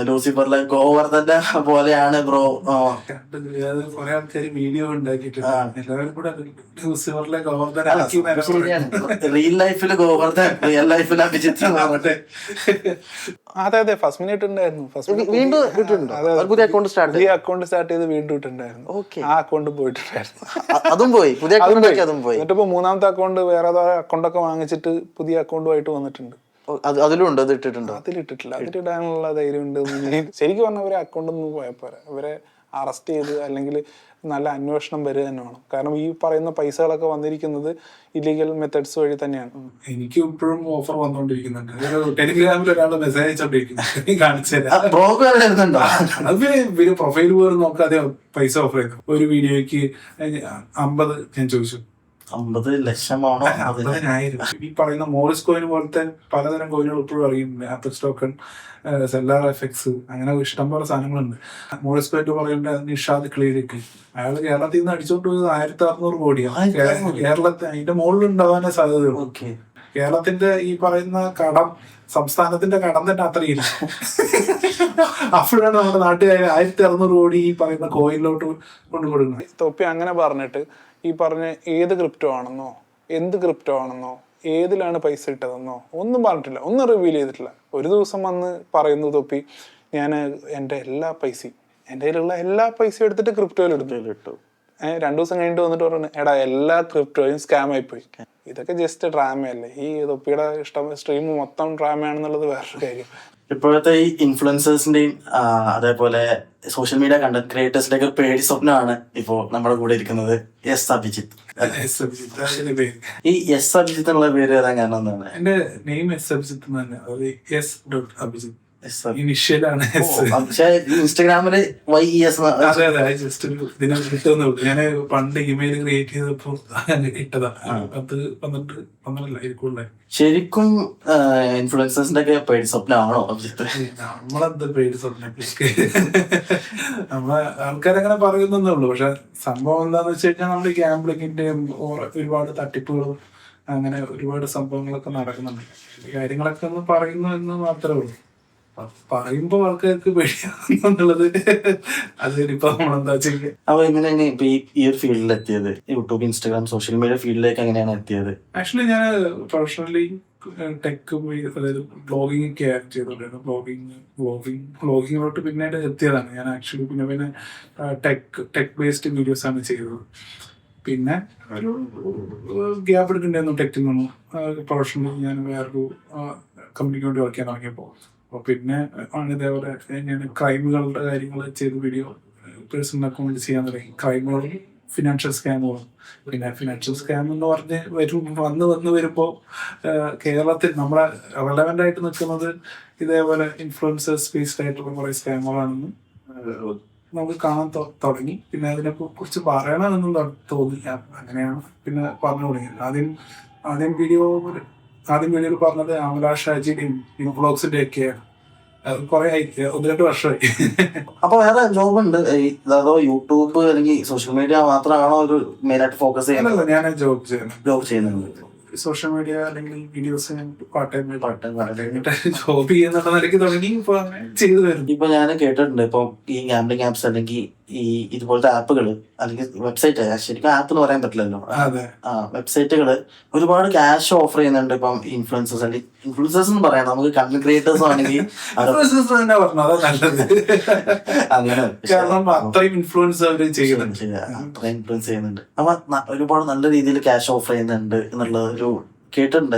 ലൂസിഫറിലെ ഗോവർദ്ധന്റെ പോലെയാണ് ബ്രോ. കുറെ ആൾക്കാർ വീഡിയോ ഉണ്ടാക്കിയിട്ടുണ്ട്. എല്ലാവരും കൂടെ ലൂസിഫറിലെ ഗോവർദ്ധൻ റിയൽ ലൈഫിൽ ഗോവർദ്ധൻ, റിയൽ ലൈഫിൽ അഭിജിത്ത്. അതെ ഫസ്റ്റ് മിനിറ്റ് ഉണ്ടായിരുന്നു. പുതിയ അക്കൗണ്ട് സ്റ്റാർട്ട് ചെയ്ത് വീണ്ടും ഇട്ടുണ്ടായിരുന്നു. ആ അക്കൗണ്ട് പോയിട്ടുണ്ടായിരുന്നു. അതും പോയി, പുതിയ അതും പോയി. എന്നിട്ടിപ്പോ മൂന്നാമത്തെ അക്കൗണ്ട് വേറെ അക്കൗണ്ടൊക്കെ വാങ്ങിച്ചിട്ട് പുതിയ അക്കൗണ്ടുമായിട്ട് വന്നിട്ടുണ്ട്. അതിലുണ്ട്, അത് ഇട്ടിട്ടുണ്ടോ? അതിലിട്ടിട്ടില്ല. അതിലിടാനുള്ള ധൈര്യം ഉണ്ട്. ശരിക്കും പറഞ്ഞ അവരെ അക്കൗണ്ട് ഒന്നും പോയാൽ പോരാ, അവരെ അറസ്റ്റ് ചെയ്ത് അല്ലെങ്കിൽ നല്ല അന്വേഷണം വരിക തന്നെ വേണം. കാരണം ഈ പറയുന്ന പൈസകളൊക്കെ വന്നിരിക്കുന്നത് ഇല്ലീഗൽ മെത്തേഡ്സ് വഴി തന്നെയാണ്. എനിക്ക് ഇപ്പോഴും ഓഫർ വന്നോണ്ടിരിക്കുന്നുണ്ട്. ടെലിഗ്രാമിൽ ഒരാൾ മെസ്സേജ് അയച്ചോണ്ടിരിക്കുന്നു, കാണിച്ചുതരാം. അത് പിന്നെ പ്രൊഫൈൽ പോലും നോക്കാതെ പൈസ ഓഫർ ചെയ്തു. ഒരു വീഡിയോയ്ക്ക് 50 ഞാൻ ചോദിച്ചു. 50 ലക്ഷമാണോ? 50,000. ഈ പറയുന്ന മോറിസ് കോയിൻ പോലത്തെ പലതരം കോയിനുകൾ ഇപ്പോഴും അറിയും. ആപ്പിൾ സ്റ്റോക്കൺ, സെല്ലാർ എഫക്സ്, അങ്ങനെ ഇഷ്ടംപോലെ സാധനങ്ങളുണ്ട്. മോറിസ് കോയിൻ പറയുന്ന നിഷാദ് ക്ലിയറിക്ക്, അയാൾ കേരളത്തിൽ നിന്ന് അടിച്ചോണ്ട് പോയത് 1600 കോടിയാണ്. കേരളത്തിൽ അതിന്റെ മുകളിൽ ഉണ്ടാവാനേ സാധ്യതയുള്ളൂ. കേരളത്തിന്റെ ഈ പറയുന്ന കടം, സംസ്ഥാനത്തിന്റെ കടം തന്നെ അത്രയില്ല. അപ്പോഴാണ് നമ്മുടെ നാട്ടുകാർ 1600 കോടി ഈ പറയുന്ന കോയിനിലോട്ട് കൊണ്ടുകൊടുക്കുന്നത്. തൊപ്പി അങ്ങനെ പറഞ്ഞിട്ട് ഈ പറഞ്ഞ ഏത് ക്രിപ്റ്റോ ആണെന്നോ എന്ത് ക്രിപ്റ്റോ ആണെന്നോ ഏതിലാണ് പൈസ ഇട്ടതെന്നോ ഒന്നും പറഞ്ഞിട്ടില്ല, ഒന്നും റിവീൽ ചെയ്തിട്ടില്ല. ഒരു ദിവസം വന്ന് പറയുന്നു തൊപ്പി, ഞാൻ എൻ്റെ എല്ലാ പൈസയും, എൻ്റെ കയ്യിലുള്ള എല്ലാ പൈസയും എടുത്തിട്ട് ക്രിപ്റ്റോയിൽ ഇട്ടു. 2 ദിവസം കഴിഞ്ഞിട്ട് വന്നിട്ട് പറഞ്ഞു, എടാ എല്ലാ ക്രിപ്റ്റോയും സ്കാം ആയിപ്പോയി. ഇതൊക്കെ ജസ്റ്റ് ഡ്രാമയല്ലേ? ഈ തൊപ്പിയുടെ സ്ട്രീം മൊത്തം ഡ്രാമയാണെന്നുള്ളത് വേറൊരു കാര്യം. ഇപ്പോഴത്തെ ഈ ഇൻഫ്ലുവൻസേഴ്സിന്റെയും അതേപോലെ സോഷ്യൽ മീഡിയ കണ്ടന്റ് ക്രിയേറ്റേഴ്സിന്റെ ഒക്കെ പേടി സ്വപ്നമാണ് ഇപ്പോ നമ്മുടെ കൂടെ ഇരിക്കുന്നത് എസ് അഭിജിത്ത്. ഈ എസ് അഭിജിത്ത് എന്നുള്ള പേര് വരാൻ കാരണം എന്താണ്? എന്റെ നെയിം എസ് അഭിജിത്ത് തന്നെ. അഭിജിത്ത് ഇനിഷ്യലാണ്. പക്ഷെ ഇൻസ്റ്റാഗ്രാമില് YES. അതെ ജസ്റ്റ് ഇതിനെ കിട്ടുന്നുള്ളൂ. ഞാൻ പണ്ട് ഇമെയിൽ ക്രിയേറ്റ് ചെയ്തപ്പോ ഇട്ടതാ. 12 ശരിക്കും ഇൻഫ്ലുവൻസേഴ്സിന്റെ ഒക്കെ പേടി സ്വപ്നമാണോ അഭിജിത്ത്? നമ്മളെന്ത് പേടി സ്വപ്നം? നമ്മളെ ആൾക്കാരങ്ങനെ പറയുന്നേ ഉള്ളൂ. പക്ഷെ സംഭവം എന്താന്ന് വെച്ച് കഴിഞ്ഞാൽ നമ്മുടെ ഗാംബ്ലിങ്ങിന്റെയും ഒരുപാട് തട്ടിപ്പുകളും അങ്ങനെ ഒരുപാട് സംഭവങ്ങളൊക്കെ നടക്കുന്നുണ്ട്. ഈ കാര്യങ്ങളൊക്കെ ഒന്ന് പറയുന്നു എന്ന് മാത്രമേ ഉള്ളൂ. പറയുമ്പോ ആൾക്കാർക്ക് പേടിയാന്നുള്ളത് അതിനിപ്പോ നമ്മളെന്താ ചെയ്യുക. അപ്പൊ എങ്ങനെയാണ് ഇപ്പൊ ഈ ഒരു ഫീൽഡിൽ എത്തിയത്? യൂട്യൂബ്, ഇൻസ്റ്റാഗ്രാം, സോഷ്യൽ മീഡിയ ഫീൽഡിലേക്ക് എങ്ങനെയാണ് എത്തിയത്? ആക്ച്വലി ഞാൻ പ്രൊഫഷണലി ടെക്, അതായത് ബ്ലോഗിങ് ഒക്കെ ചെയ്തോണ്ടായിരുന്നു. ബ്ലോഗിങ്ങിലോട്ട് പിന്നീട് എത്തിയതാണ് ഞാൻ. ആക്ച്വലി പിന്നെ ടെക് ബേസ്ഡ് വീഡിയോസ് ആണ് ചെയ്തത്. പിന്നെ ഒരു ഗ്യാപ്പ് എടുക്കണ്ടായിരുന്നു ടെക്കിൽ നിന്നും. പ്രൊഫഷണലി ഞാൻ വേറൊരു കമ്പനിക്ക് വേണ്ടി വർക്ക് ചെയ്യാൻ തുടങ്ങിയപ്പോൾ പിന്നെ ആണ് ഇതേപോലെ ഞാൻ ക്രൈമുകളുടെ കാര്യങ്ങൾ ചെയ്ത് വീഡിയോ പേഴ്സണൽ അക്കൗണ്ട് ചെയ്യാൻ തുടങ്ങി. ക്രൈമുകളും ഫിനാൻഷ്യൽ സ്കാമുകളും. പിന്നെ ഫിനാൻഷ്യൽ സ്കാം എന്ന് പറഞ്ഞ് വന്ന് വരുമ്പോൾ കേരളത്തിൽ നമ്മളെ റെലവെന്റ് ആയിട്ട് നിൽക്കുന്നത് ഇതേപോലെ ഇൻഫ്ലുവൻസേഴ്സ് ബേസ്ഡ് ആയിട്ടുള്ള കുറേ സ്കാമുകളാണെന്ന് നമുക്ക് കാണാൻ തുടങ്ങി. പിന്നെ അതിനെ കുറിച്ച് പറയണമെന്നും തോന്നി. അങ്ങനെയാണ് പിന്നെ പറഞ്ഞു തുടങ്ങിയത്. ആദ്യം വീഡിയോയിൽ പറഞ്ഞത് അമലാഷ് ഷാജിയുടെയും ഇൻഫ്ലോക്സിന്റെ ഒക്കെയാണ്. കുറെ 1-2 വർഷമായി. അപ്പൊ വേറെ ജോബ് ഉണ്ട് അതോ യൂട്യൂബ് അല്ലെങ്കിൽ സോഷ്യൽ മീഡിയ മാത്രമാണോ ഒരു മെയിൻ ആയിട്ട് ഫോക്കസ് ചെയ്യുന്നത്? ഞാൻ ജോബ് ചെയ്യുന്നുണ്ട്. സോഷ്യൽ മീഡിയ അല്ലെങ്കിൽ വീഡിയോസ് പാർട്ട് ടൈം ജോബ് ചെയ്യുന്നുള്ള നിലയ്ക്ക് തുടങ്ങി ഇപ്പൊ ചെയ്തു വരുന്നു. ഇപ്പൊ ഞാൻ കേട്ടിട്ടുണ്ട്, ഇപ്പൊ ഈ ഗാംബ്ലിംഗ് ആപ്സ് അല്ലെങ്കിൽ ഈ ഇതുപോലത്തെ ആപ്പുകള് അല്ലെങ്കിൽ വെബ്സൈറ്റ്, ശരിക്കും ആപ്പ് എന്ന് പറയാൻ പറ്റില്ലല്ലോ, വെബ്സൈറ്റുകള് ഒരുപാട് ക്യാഷ് ഓഫർ ചെയ്യുന്നുണ്ട്. ഇപ്പം ഇൻഫ്ലുവൻസേഴ്സ് അല്ലെങ്കിൽ ഇൻഫ്ലുവൻസേഴ്സ് എന്ന് പറയാം, നമുക്ക് കണ്ടന്റ് ക്രിയേറ്റേഴ്സ് ആണെങ്കിൽ അങ്ങനെ അത്രയും ഇൻഫ്ലുവൻസ് ഇൻഫ്ലുവൻസ് ചെയ്യുന്നുണ്ട്. അപ്പൊ ഒരുപാട് നല്ല രീതിയിൽ ക്യാഷ് ഓഫർ ചെയ്യുന്നുണ്ട് എന്നുള്ള ഒരു കേട്ടിട്ടുണ്ട്.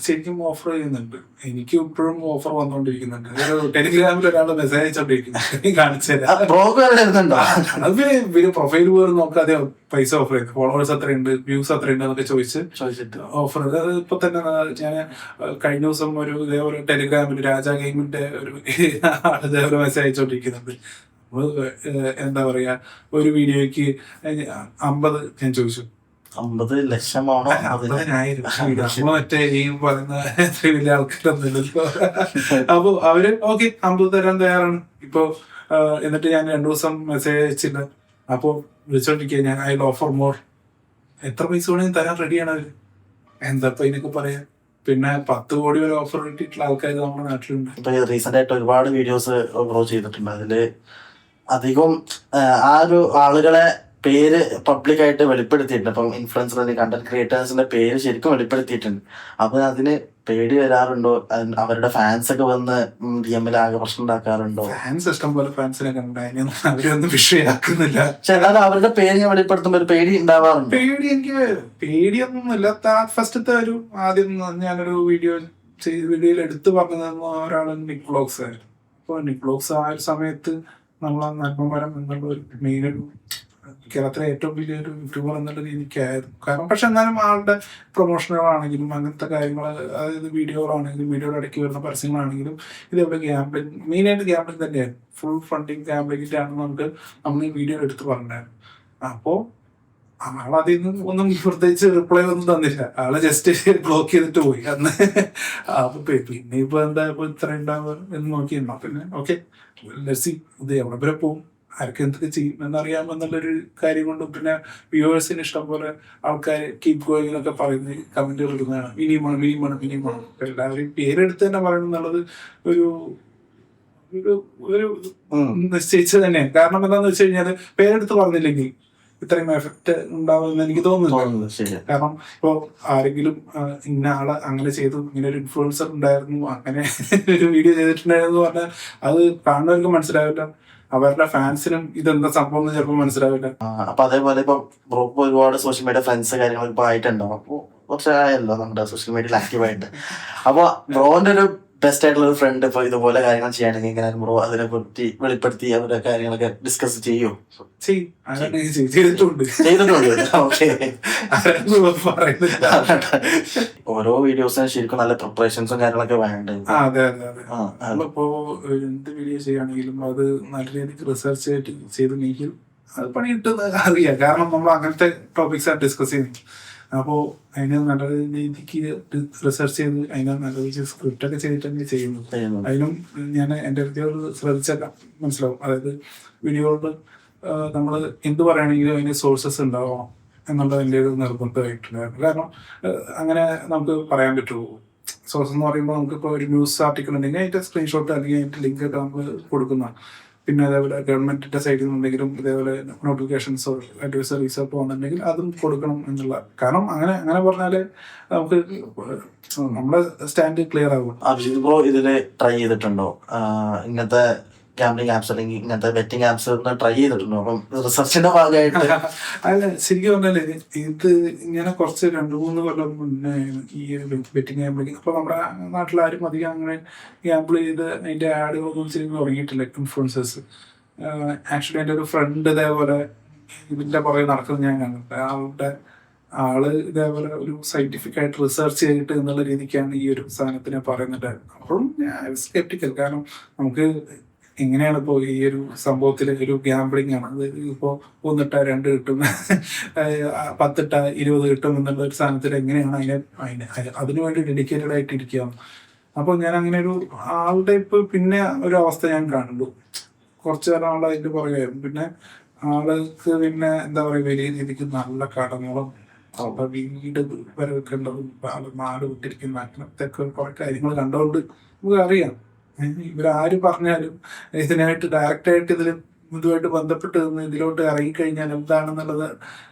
ശരിക്കും ഓഫർ ചെയ്യുന്നുണ്ട്. എനിക്ക് ഇപ്പോഴും ഓഫർ വന്നോണ്ടിരിക്കുന്നുണ്ട്. ടെലിഗ്രാമിൽ ഒരാൾ മെസ്സേജ് അയച്ചോണ്ടിരിക്കുന്നു, കാണിച്ചുതരാം. അത് പിന്നെ പ്രൊഫൈൽ പോലും നോക്കാതെ പൈസ ഓഫർ ചെയ്തു. ഫോളോവേഴ്സ് അത്രയുണ്ട്, വ്യൂസ് അത്രയുണ്ട് എന്നൊക്കെ ചോദിച്ചിട്ട് ഓഫർ. അത് ഇപ്പൊ തന്നെ ഞാൻ കഴിഞ്ഞ ദിവസം ഇതേപോലെ ടെലിഗ്രാമിൽ രാജാ ഗെയിമിന്റെ ഇതേപോലെ മെസ്സേജ് അയച്ചോണ്ടിരിക്കുന്നുണ്ട്. എന്താ പറയാ, ഒരു വീഡിയോയ്ക്ക് 50 ഞാൻ ചോദിച്ചു. 50 ലക്ഷമാണോ? 50,000. മറ്റേ ഈ പറയുന്ന വലിയ ആൾക്കാരൊന്നുമില്ലല്ലോ. അപ്പൊ അവര് ഓക്കെ 50 തരാൻ തയ്യാറാണ് ഇപ്പൊ. എന്നിട്ട് ഞാൻ 2 ദിവസം മെസ്സേജ് അയച്ചില്ല. അപ്പൊ വിളിച്ചോണ്ടിരിക്കുക, ഞാൻ ഐ ഓഫർ മോർ. എത്ര പൈസ വേണമെങ്കിൽ തരാൻ റെഡിയാണ് അവര്. എന്താ ഇപ്പൊ ഇതിനൊക്കെ പറയാ? പിന്നെ 10 കോടി വരെ ഓഫർ കിട്ടിയിട്ടുള്ള ആൾക്കാർ നമ്മുടെ നാട്ടിലുണ്ട്. ഇപ്പൊ റീസെന്റ് ആയിട്ട് ഒരുപാട് വീഡിയോസ് ഗ്രോ ചെയ്തിട്ടുണ്ട്. അതില് അധികം ആ ഒരു ആളുകളെ പേര് പബ്ലിക് ആയിട്ട് വെളിപ്പെടുത്തിയിട്ടുണ്ട്. ഇപ്പം ഇൻഫ്ലുവൻസർ അല്ലെങ്കിൽ കണ്ടന്റ് ക്രിയേറ്റേഴ്സിന്റെ പേര് ശരിക്കും വെളിപ്പെടുത്തിയിട്ടുണ്ട്. അപ്പൊ അതിന് പേടി വരാറുണ്ടോ? അവരുടെ ഫാൻസ് ഒക്കെ വന്ന് DM ആകെ പ്രശ്നം ഉണ്ടാക്കാറുണ്ടോ? ഫാൻസ് ഇഷ്ടം പോലെ ഫാൻസിനെ കണ്ടാലും അവരൊന്നും വിഷയാക്കുന്നില്ല. പക്ഷെ എന്നാലും അവരുടെ പേര് ഞാൻ വെളിപ്പെടുത്തുമ്പോൾ ഒരു പേടി ഉണ്ടാവാറുണ്ട്. പേടി എനിക്ക് പേടിയൊന്നുമില്ല. ഫസ്റ്റത്തെ ഒരു ആദ്യം ഞാനൊരു വീഡിയോയിൽ എടുത്തു പറഞ്ഞത് ഒരാള് നിക് വ്ലോഗ്സ് ആയിരുന്നു. അപ്പോൾ നിക് വ്ലോഗ്സ് ആ ഒരു സമയത്ത് നമ്മളെ നന്മമരം എന്നുള്ള ഒരു മെയിനൊരു കേരളത്തിലെ ഏറ്റവും വലിയൊരു യൂട്യൂബർ എന്നുള്ള രീതിക്കായിരുന്നു. കാരണം പക്ഷെ എന്നാലും ആളുടെ പ്രൊമോഷനുകളാണെങ്കിലും അങ്ങനത്തെ കാര്യങ്ങൾ, അതായത് വീഡിയോകളാണെങ്കിലും വീഡിയോയുടെ ഇടയ്ക്ക് വരുന്ന പരസ്യങ്ങളാണെങ്കിലും ഇതേപോലെ ഗ്യാംബ്ലിംഗ്, മെയിനായിട്ട് ഗ്യാംബ്ലിംഗ് തന്നെയായിരുന്നു. ഫുൾ ഫണ്ടിങ് ഗ്യാംബ്ലിങ്ങിൻ്റെ ആണെന്ന് നമ്മൾ ഈ വീഡിയോ എടുത്ത് പറഞ്ഞായിരുന്നു. അപ്പോൾ ആളതിൽ നിന്ന് ഒന്നും പ്രത്യേകിച്ച് റിപ്ലൈ ഒന്നും തന്നില്ല. ആള് ജസ്റ്റ് ബ്ലോക്ക് ചെയ്തിട്ട് പോയി അന്ന്. അപ്പൊ പിന്നെ ഇപ്പൊ എന്താ ഇപ്പൊ ഇത്ര ഉണ്ടാവുക എന്ന് നോക്കിയിട്ടുണ്ടോ? പിന്നെ ഓക്കെ ലസി ഇത് എവിടെ വരെ പോകും, ആർക്ക് എന്തൊക്കെ ചെയ്യും എന്നറിയാമെന്നുള്ളൊരു കാര്യം കൊണ്ടും പിന്നെ വ്യൂവേഴ്സിന് ഇഷ്ടം പോലെ ആൾക്കാർ കീപ് ഗോയിങ് എന്നൊക്കെ പറയുന്ന കമന്റുകൾ ഇടുന്നതാണ്. മിനിമം എല്ലാവരും പേരെടുത്ത് തന്നെ പറയണം എന്നുള്ളത് ഒരു ഒരു നിശ്ചയിച്ചത് തന്നെയാണ്. കാരണം എന്താണെന്ന് വെച്ച് കഴിഞ്ഞാൽ പേരെടുത്ത് പറഞ്ഞില്ലെങ്കിൽ ഇത്രയും എഫക്ട് ഉണ്ടാവുമെന്ന് എനിക്ക് തോന്നുന്നു. കാരണം ഇപ്പോ ആരെങ്കിലും ഇന്ന ആള് അങ്ങനെ ചെയ്തു, ഇങ്ങനെ ഒരു ഇൻഫ്ലുവൻസർ ഉണ്ടായിരുന്നു, അങ്ങനെ ഒരു വീഡിയോ ചെയ്തിട്ടുണ്ടായിരുന്നു പറഞ്ഞാൽ അത് കാണുന്നവർക്ക് മനസ്സിലാവില്ല, അവരുടെ ഫാൻസിനും ഇതെന്താ സംഭവം എന്ന് ചിലപ്പോൾ മനസ്സിലാവില്ല. അപ്പൊ അതേപോലെ ഇപ്പൊ ബ്രോ ഒരുപാട് സോഷ്യൽ മീഡിയ ഫ്രണ്ട്സ് കാര്യങ്ങളൊക്കെ ഇപ്പൊ ആയിട്ടുണ്ടാവും. അപ്പൊ കുറച്ചായല്ലോ നമ്മുടെ സോഷ്യൽ മീഡിയയിൽ ആക്റ്റീവ് ആയിട്ട്. അപ്പൊ ബ്രോന്റെ ഒരു ബെസ്റ്റ് ആയിട്ടുള്ള ഒരു ഫ്രണ്ട് ഇപ്പൊ ഇതുപോലെ കാര്യങ്ങൾ ചെയ്യുകയാണെങ്കിൽ ഇങ്ങനെ ബ്രോ അതിനെ പറ്റി വെളിപ്പെടുത്തി അവരുടെ കാര്യങ്ങളൊക്കെ ഡിസ്കസ് ചെയ്യും? ചെയ്തിട്ടുണ്ട്. ഓക്കെ. ഓരോ വീഡിയോസിനും ശരിക്കും നല്ല പ്രിപ്പറേഷൻസും കാര്യങ്ങളൊക്കെ വേണ്ടത്. അതെ. നമ്മളിപ്പോ എന്ത് വീഡിയോ ചെയ്യുകയാണെങ്കിലും അത് നല്ല രീതിക്ക് റിസർച്ച് ചെയ്തെങ്കിൽ അത് പണി കിട്ടുന്ന അറിയാം. കാരണം നമ്മൾ അങ്ങനത്തെ ടോപ്പിക്സ് ആണ് ഡിസ്കസ് ചെയ്യുന്നത്. അപ്പോൾ അതിന് നല്ല രീതിക്ക് റിസർച്ച് ചെയ്ത് അതിന് നല്ല രീതിക്ക് സ്ക്രിപ്റ്റ് ഒക്കെ ചെയ്തിട്ടാണ് ചെയ്യുന്നത്. അതിനും ഞാൻ എൻ്റെ അടുത്തോട് ശ്രദ്ധിച്ചാൽ മനസ്സിലാവും. അതായത് വീഡിയോകളിൽ നമ്മൾ എന്ത് പറയുകയാണെങ്കിലും അതിന് സോഴ്സസ് ഉണ്ടാവണം എന്നുള്ളത് എൻ്റെ ഒരു നിർബന്ധമായിട്ടുണ്ടായിരുന്നു. കാരണം അങ്ങനെ നമുക്ക് പറയാൻ പറ്റുമോ? സോഴ്സ് എന്ന് പറയുമ്പോൾ നമുക്കിപ്പോൾ ഒരു ന്യൂസ് ആർട്ടിക്കിൾ ഉണ്ടെങ്കിൽ അതിൻ്റെ സ്ക്രീൻഷോട്ട് അല്ലെങ്കിൽ അതിൻ്റെ ലിങ്ക് ഒക്കെ നമ്മൾ കൊടുക്കുന്നതാണ്. പിന്നെ അതേപോലെ ഗവൺമെന്റിന്റെ സൈഡിൽ നിന്നുണ്ടെങ്കിലും ഇതേപോലെ നോട്ടിഫിക്കേഷൻസോ അഡ്വൈസറീസോ പോകുന്നുണ്ടെങ്കിൽ അതും കൊടുക്കണം എന്നുള്ള. കാരണം അങ്ങനെ പറഞ്ഞാല് നമുക്ക് നമ്മുടെ സ്റ്റാൻഡ് ക്ലിയർ ആകും. അഭിജിത്ത് ബ്രോ ഇതില് ട്രൈ ചെയ്തിട്ടുണ്ടോ? ഇങ്ങനത്തെ ഗാംബ്ലിംഗ് ആപ്സ് അല്ലെങ്കിൽ ഇങ്ങനത്തെ ബെറ്റിംഗ് ആപ്സ് ട്രൈ ചെയ്തിട്ടുണ്ടോ? അപ്പം റിസർച്ചിന്റെ ഭാഗമായിട്ട് അല്ല, ശരിക്കും പറഞ്ഞാല് ഇത് ഇങ്ങനെ കുറച്ച് 2-3 കൊല്ലം മുന്നേ ഈ ബെറ്റിംഗ് ഗാംബ്ലിംഗ് അപ്പൊ നമ്മുടെ നാട്ടിലാരും അധികം അങ്ങനെ ഗാംബിൾ ചെയ്ത് അതിന്റെ ആഡുകളൊന്നും ചെയ്ത് തുടങ്ങിയിട്ടില്ല ഇൻഫ്ലുവൻസേഴ്സ്. ആക്ച്വലി എൻ്റെ ഒരു ഫ്രണ്ട് ഇതേപോലെ ഇതിന്റെ പുറകെ നടക്കുന്നത് ഞാൻ കണ്ടിട്ടുണ്ട്. ആള് ഇതേപോലെ ഒരു സയന്റിഫിക് ആയിട്ട് റിസർച്ച് ചെയ്തിട്ട് എന്നുള്ള രീതിക്കാണ് ഈ ഒരു സാധനത്തിനെ പറയുന്നുണ്ടായിരുന്നത്. അപ്പോഴും ഞാൻ സ്കെപ്റ്റിക്കൽ. കാരണം നമുക്ക് എങ്ങനെയാണ് ഇപ്പോൾ ഈ ഒരു സംഭവത്തിൽ ഒരു ഗ്യാംബ്ലിംഗ് ആണ്, അത് ഇപ്പോൾ 1 ഇട്ടാ 2 കിട്ടും, 10 ഇട്ടാ 20 കിട്ടും എന്നുള്ള ഒരു സാധനത്തിൽ എങ്ങനെയാണ് അതിനു വേണ്ടി ഡെഡിക്കേറ്റഡ് ആയിട്ട് ഇരിക്കുക. അപ്പോൾ ഞാൻ അങ്ങനെ ഒരു ആളുടെ ഇപ്പോൾ പിന്നെ ഒരു അവസ്ഥ ഞാൻ കണ്ടു. കുറച്ച് കാലം ആൾ അതിൻ്റെ പുറകെയായിരുന്നു. പിന്നെ ആൾക്ക് പിന്നെ എന്താ പറയുക, വലിയ രീതിക്ക് നല്ല കടങ്ങളും അവരുടെ വീട് വരെ വെക്കേണ്ടതും നാട് വിട്ടിരിക്കുന്ന അങ്ങനത്തെ കുറെ കാര്യങ്ങൾ കണ്ടുകൊണ്ട് നമുക്ക് അറിയാം. ഇവരാര് പറഞ്ഞാലും ഇതിനായിട്ട് ഡയറക്റ്റായിട്ട് ഇതുമായിട്ട് ബന്ധപ്പെട്ട് നിന്ന് ഇതിലോട്ട് ഇറങ്ങിക്കഴിഞ്ഞാൽ എന്താണെന്നുള്ളത്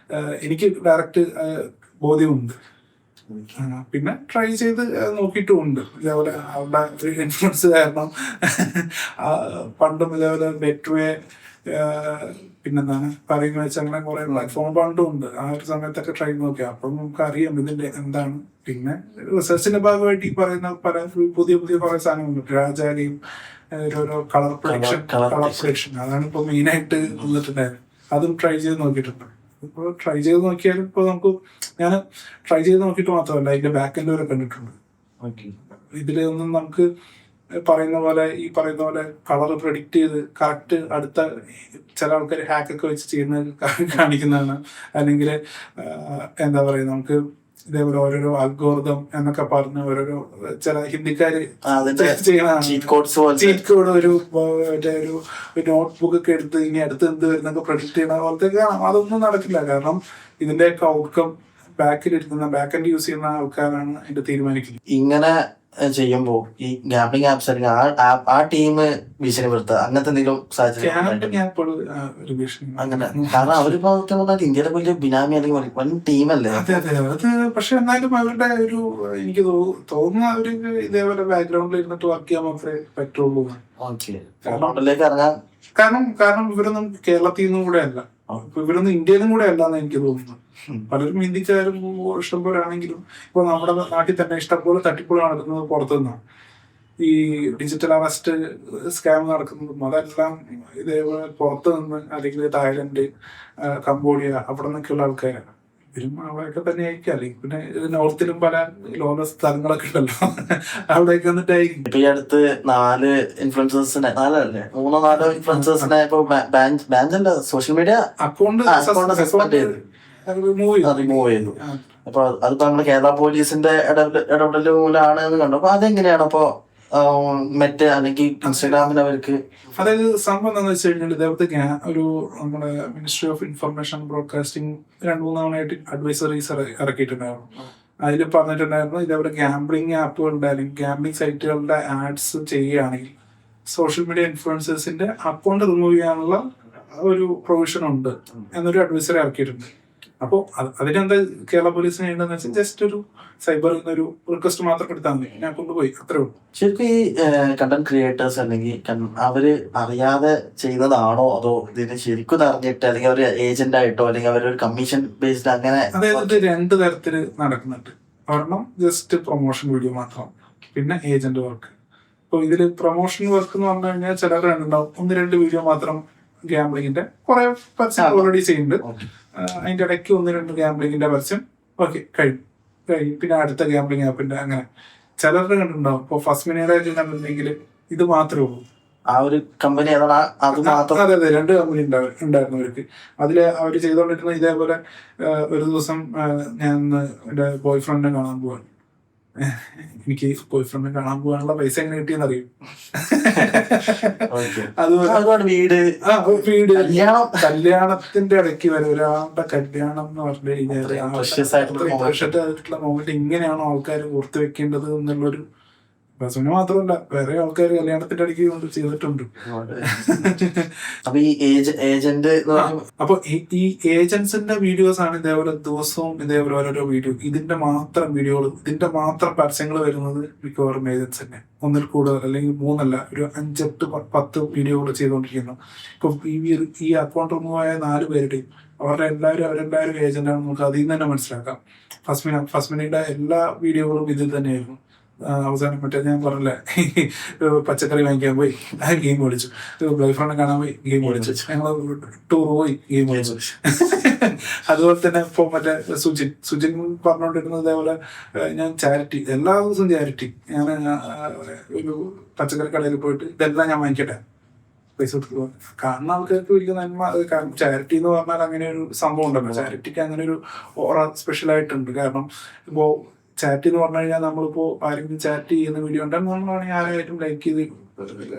എനിക്ക് ഡയറക്റ്റ് ബോധ്യമുണ്ട്. പിന്നെ ട്രൈ ചെയ്ത് നോക്കിയിട്ടുമുണ്ട്. ഇതേപോലെ അവരുടെ ഒരു ഇൻഫ്ലുവൻസ് കാരണം പണ്ടും ഇതേപോലെ ബെറ്റ്വേ പിന്നെന്താണ് പറയുന്നത് വെച്ചാൽ അങ്ങനെ കുറെ പ്ലാറ്റ്ഫോം പണ്ടും ഉണ്ട്. ആ ഒരു സമയത്തൊക്കെ ട്രൈ നോക്കി. അപ്പം നമുക്ക് അറിയാം ഇതിന്റെ എന്താണ്. പിന്നെ റിസർച്ചിന്റെ ഭാഗമായിട്ട് ഈ പറയുന്ന പല പുതിയ കുറെ സാധനങ്ങളുണ്ട്. രാജാലിയും ഓരോ കളർ പ്രൊഡിക്ഷൻ അതാണ് ഇപ്പൊ മെയിനായിട്ട് വന്നിട്ടുണ്ടായത്. അതും ട്രൈ ചെയ്ത് നോക്കിയിട്ടുണ്ട്. ഇപ്പോൾ ട്രൈ ചെയ്ത് നോക്കിയാലും ഇപ്പോൾ ഞാൻ ട്രൈ ചെയ്ത് നോക്കിയിട്ട് മാത്രമല്ല അതിന്റെ ബാക്ക് എൻഡ് വരെ കണ്ടിട്ടുണ്ട്. ഇതിലൊന്നും നമുക്ക് ഈ പറയുന്ന പോലെ കളർ പ്രെഡിക്റ്റ് ചെയ്ത് കറക്റ്റ് അടുത്ത ചില ആൾക്കാർ ഹാക്കൊക്കെ വെച്ച് ചെയ്യുന്നത് കാണിക്കുന്നതാണ്. അല്ലെങ്കിൽ എന്താ പറയുക, നമുക്ക് ഇതേപോലെ ഓരോരോ അൽഗോരിതം എന്നൊക്കെ പറഞ്ഞ് ഓരോരോ ചില ഹിന്ദിക്കാര് ചെയ്യണതാണ്. ചീറ്റ് കോഡ് ഒരു നോട്ട് ബുക്ക് ഒക്കെ എടുത്ത് ഇനി അടുത്ത് എന്ത് വരുന്നൊക്കെ പ്രഡിക്റ്റ് ചെയ്യണ പോലത്തെ കാണാം. അതൊന്നും നടക്കില്ല. കാരണം ഇതിന്റെയൊക്കെ ഔട്ട്കം ബാക്ക് എൻഡ് യൂസ് ചെയ്യുന്ന ആൾക്കാരാണ് അതിന്റെ തീരുമാനിക്കുന്നത്. ഇങ്ങനെ ചെയ്യുമ്പോ ഈ ഗാംബ്ലിംഗ് ആപ്സ് അല്ലെങ്കിൽ ആ ടീം ഭീഷണിപ്പെടുത്തുക അങ്ങനത്തെ എന്തെങ്കിലും സാഹചര്യം അങ്ങനെ? കാരണം അവരിപ്പോ പറഞ്ഞാൽ ഇന്ത്യയിലെ വലിയ ബിനാമി അല്ലെങ്കിൽ വൻ ടീമല്ലേ? അതെ അതെ. അത് പക്ഷെ എന്നാലും അവരുടെ ഒരു എനിക്ക് തോന്നുന്നു അവര് ഇതേപോലെ ബാക്ക്ഗ്രൗണ്ടിൽ ഇരുന്നിട്ട് വർക്ക് ചെയ്യാൻ മാത്രമേ പറ്റുള്ളൂ. കാരണം ഇവരൊന്നും കേരളത്തിൽ നിന്നും കൂടെ അല്ല, ഇവരൊന്നും ഇന്ത്യയിലും കൂടെ അല്ലാന്ന് എനിക്ക് തോന്നുന്നു. പലരും ഹിന്ദിക്കാരും ഇഷ്ടംപോലെ ആണെങ്കിലും ഇപ്പൊ നമ്മുടെ നാട്ടിൽ തന്നെ ഇഷ്ടംപോലെ തട്ടിപ്പുകൾ നടക്കുന്നത് പുറത്തുനിന്നാണ്. ഈ ഡിജിറ്റൽ അറസ്റ്റ് സ്കാം നടക്കുന്നതും അതെല്ലാം ഇതേപോലെ പുറത്തു നിന്ന്, അല്ലെങ്കിൽ തായ്ലൻഡ്, കംബോഡിയ അവിടെ നിന്നൊക്കെയുള്ള ആൾക്കാരാണ്. ഇവരും അവിടെയൊക്കെ തന്നെ ആയിരിക്കും, അല്ലെങ്കിൽ പിന്നെ നോർത്തിലും പല ലോക സ്ഥലങ്ങളൊക്കെ ഉണ്ടല്ലോ, അവിടെയൊക്കെ വന്നിട്ടായിരിക്കും. ഇപ്പൊ ഈ അടുത്ത് 4 ഇൻഫ്ലുവൻസേഴ്സിനെ, 3-4 ഇൻഫ്ലുവൻസേഴ്സിനെ ഇപ്പൊ ban social media account suspend ചെയ്തു, റിമൂവ് ചെയ്തു. അപ്പൊ അതിപ്പോ നമ്മുടെ കേരള പോലീസിന്റെ ഇടപെടൽ മൂലമാണ് എന്ന് കണ്ടു. അപ്പൊ അതെങ്ങനെയാണ് അപ്പൊ മറ്റേ അല്ലെങ്കിൽ ഇൻസ്റ്റാഗ്രാമിന് അവർക്ക്? അതായത് സംഭവം എന്താണെന്ന് വെച്ച് കഴിഞ്ഞാൽ ഇതേപോലത്തെ ഒരു നമ്മുടെ മിനിസ്ട്രി ഓഫ് ഇൻഫർമേഷൻ ബ്രോഡ്കാസ്റ്റിംഗ് 2-3 തവണയായിട്ട് അഡ്വൈസറീസ് ഇറക്കിയിട്ടുണ്ടായിരുന്നു. അതിൽ പറഞ്ഞിട്ടുണ്ടായിരുന്നു ഇതേപോലെ ഗാംബ്ലിംഗ് ആപ്പുകളുടെ അല്ലെങ്കിൽ ഗാംബ്ലിംഗ് സൈറ്റുകളുടെ ആഡ്സ് ചെയ്യുകയാണെങ്കിൽ സോഷ്യൽ മീഡിയ ഇൻഫ്ലുവൻസേഴ്സിന്റെ അക്കൗണ്ട് റിമൂവ് ചെയ്യാനുള്ള ഒരു പ്രൊവിഷൻ ഉണ്ട് എന്നൊരു അഡ്വൈസറി ഇറക്കിയിട്ടുണ്ട്. അപ്പോൾ അതിനെന്താ കേരള പോലീസിന് ചെയ്യേണ്ടതെന്ന് വെച്ചാൽ ജസ്റ്റ് ഒരു സൈബറിൽ നിന്നൊരു റിക്വസ്റ്റ് മാത്രം എടുത്താൽ മതി, ഞാൻ കൊണ്ടുപോയി, അത്രേ ഉള്ളൂ. ശരിക്കും ഈ കണ്ടന്റ് ക്രിയേറ്റേഴ്സ് അല്ലെങ്കിൽ അവര് അറിയാതെ ചെയ്യുന്നതാണോ അതോ ഇതിന് ശരിക്കും അറിഞ്ഞിട്ട് അല്ലെങ്കിൽ അവർ ഏജന്റ് ആയിട്ടോ അല്ലെങ്കിൽ അവരൊരു കമ്മീഷൻ ബേസ്ഡ് അങ്ങനെ? അതായത് 2 തരത്തിൽ നടക്കുന്നുണ്ട്. ഒരെണ്ണം ജസ്റ്റ് പ്രൊമോഷൻ വീഡിയോ മാത്രം, പിന്നെ ഏജന്റ് വർക്ക്. ഇപ്പോൾ ഇതിൽ പ്രൊമോഷൻ വർക്ക് എന്ന് പറഞ്ഞു കഴിഞ്ഞാൽ ചിലർ ഉണ്ടാവും 1-2 വീഡിയോ മാത്രം ഗാംബ്ലിങ്ങിന്റെ കുറെ പരസ്യം ഓൾറെഡി ചെയ്യുന്നുണ്ട്. അതിന്റെ ഇടയ്ക്ക് 1-2 ഗാംബ്ലിങ്ങിന്റെ പരസ്യം കഴിയും. പിന്നെ അടുത്ത ഗാംബ്ലിംഗ് ആപ്പിന്റെ, അങ്ങനെ ചിലരുടെ കണ്ടുണ്ടാവും. ഇപ്പൊ ഫസ്റ്റ് മിനിയുടെ കണ്ടിട്ടുണ്ടെങ്കിൽ ഇത് മാത്രമേ ഉള്ളൂ, ആ ഒരു കമ്പനി. അതെ അതെ, 2 കമ്പനി ഉണ്ടായിരുന്നു അവർക്ക്. അതില് അവര് ചെയ്തോണ്ടിരുന്ന ഇതേപോലെ ഒരു ദിവസം ഞാൻ എന്റെ ബോയ് ഫ്രണ്ടിനെ കാണാൻ പോവാണ്. എനിക്ക് ബോയ് ഫ്രണ്ടിനെ കാണാൻ പോകാനുള്ള പൈസ എങ്ങനെ കിട്ടിയെന്ന് അറിയും. അതുപോലെ വീട് കല്യാണത്തിന്റെ ഇടയ്ക്ക് വരെ ഒരാളുടെ കല്യാണം എന്ന് പറഞ്ഞു കഴിഞ്ഞാൽ മൊമെന്റ് ഇങ്ങനെയാണോ ആൾക്കാർ ഓർത്തു വെക്കേണ്ടത് എന്നുള്ളൊരു ബസുവിന് മാത്രമല്ല വേറെ ആൾക്കാർ കല്യാണത്തിന്റെ ഇടയ്ക്ക് കൊണ്ട് ചെയ്തിട്ടുണ്ട്. അപ്പൊ ഈ ഏജന്റ് അപ്പൊ ഈ ഏജൻസിന്റെ വീഡിയോസ് ആണ് ഇതേപോലെ ദിവസവും ഇതേപോലെ ഓരോരോ വീഡിയോ, ഇതിന്റെ മാത്രം വീഡിയോകൾ, ഇതിന്റെ മാത്രം പരസ്യങ്ങൾ വരുന്നത് മിക്കവാറും ഏജൻസ് തന്നെ. 1-ൽ കൂടുതൽ അല്ലെങ്കിൽ 3 അല്ല, ഒരു 5-8-10 വീഡിയോകൾ ചെയ്തുകൊണ്ടിരിക്കുന്നു. ഇപ്പൊ ഈ അക്കൗണ്ട് റിമൂവ് ആയ 4 പേരുടെയും അവരെല്ലാവരും ഏജന്റാണ്. നമുക്ക് അതിൽ നിന്ന് തന്നെ മനസ്സിലാക്കാം. ഫസ്മിനിയുടെ എല്ലാ വീഡിയോകളും ഇതിൽ തന്നെയായിരുന്നു. അവസാനം മറ്റേ ഞാൻ പറഞ്ഞില്ലേ, പച്ചക്കറി വാങ്ങിക്കാൻ പോയി ഗെയിം കളിച്ചു, ബോയ് ഫ്രണ്ട് കാണാൻ പോയി ഗെയിം കളിച്ചു, ഞങ്ങൾ ടൂർ പോയി ഗെയിം കളിച്ചു. അതുപോലെ തന്നെ ഇപ്പൊ മറ്റേ സുജിൻ പറഞ്ഞുകൊണ്ടിരുന്നത് ഇതേപോലെ ഞാൻ ചാരിറ്റി, എല്ലാ ദിവസവും ചാരിറ്റി, ഞാൻ ഒരു പച്ചക്കറി കടയിൽ പോയിട്ട് ഇതെല്ലാം ഞാൻ വാങ്ങിക്കട്ടെ, പൈസ കൊടുക്കുക. കാണുന്ന ആൾക്കാർക്ക് വലിയ നന്മ. കാരണം ചാരിറ്റി എന്ന് പറഞ്ഞാൽ അങ്ങനെ ഒരു സംഭവം ഉണ്ടല്ലോ, ചാരിറ്റിക്ക് അങ്ങനെ ഒരു ഓറ സ്പെഷ്യലായിട്ടുണ്ട്. കാരണം ഇപ്പോ ചാറ്റ് എന്ന് പറഞ്ഞു കഴിഞ്ഞാൽ നമ്മളിപ്പോ ആരെങ്കിലും ചാറ്റ് ചെയ്യുന്ന വീഡിയോ ഉണ്ടെങ്കിൽ നമ്മളാണെങ്കിൽ ആരായിട്ടും ലൈക്ക് ചെയ്ത്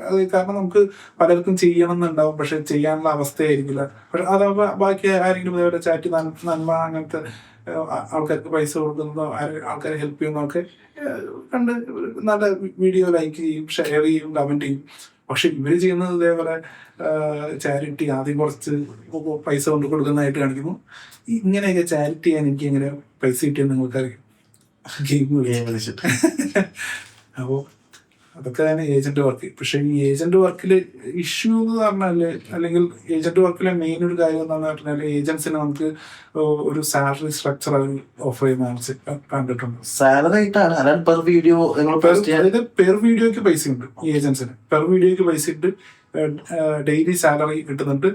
അത്, കാരണം നമുക്ക് പലർക്കും ചെയ്യണം എന്നുണ്ടാവും, പക്ഷെ ചെയ്യാനുള്ള അവസ്ഥയായിരിക്കില്ല. പക്ഷെ അതാവുമ്പോ ബാക്കി ആരെങ്കിലും ഇതേപോലെ ചാറ്റ് നന്മ അങ്ങനത്തെ ആൾക്കാർക്ക് പൈസ കൊടുക്കുന്നതോ ആൾക്കാരെ ഹെൽപ്പ് ചെയ്യുന്നതൊക്കെ കണ്ട് നല്ല വീഡിയോ ലൈക്ക് ചെയ്യും, ഷെയർ ചെയ്യും, കമന്റ് ചെയ്യും. പക്ഷെ ഇവര് ചെയ്യുന്നത് ഇതേപോലെ ചാരിറ്റി ആദ്യം കുറച്ച് പൈസ കൊണ്ട് കൊടുക്കുന്നതായിട്ട് കാണിക്കുന്നു. ഇങ്ങനെയൊക്കെ ചാരിറ്റി ചെയ്യാൻ എനിക്ക് എങ്ങനെ പൈസ കിട്ടിയെന്ന് നിങ്ങൾക്കറിയാം, ഗെയിം കളിച്ചിട്ട്. അപ്പോൾ അതൊക്കെ തന്നെ ഏജന്റ് വർക്ക്. പക്ഷെ ഈ ഏജന്റ് വർക്കിൽ ഇഷ്യൂ എന്ന് പറഞ്ഞാല്, അല്ലെങ്കിൽ ഏജന്റ് വർക്കിലെ മെയിൻ ഒരു കാര്യം എന്താണെന്ന് പറഞ്ഞാല്, ഏജൻസിന് നമുക്ക് ഒരു സാലറി സ്ട്രക്ചർ അവർ ഓഫർ ചെയ്യുന്ന കണ്ടിട്ടുണ്ട്. സാലറി ആയിട്ടാണ്, അതായത് പെർ വീഡിയോ, അതായത് പെർ വീഡിയോക്ക് പൈസ ഉണ്ട് ഈ ഏജൻസിന്. പെർ വീഡിയോക്ക് പൈസ ഉണ്ട്, ഡെയിലി സാലറി കിട്ടുന്നുണ്ട്,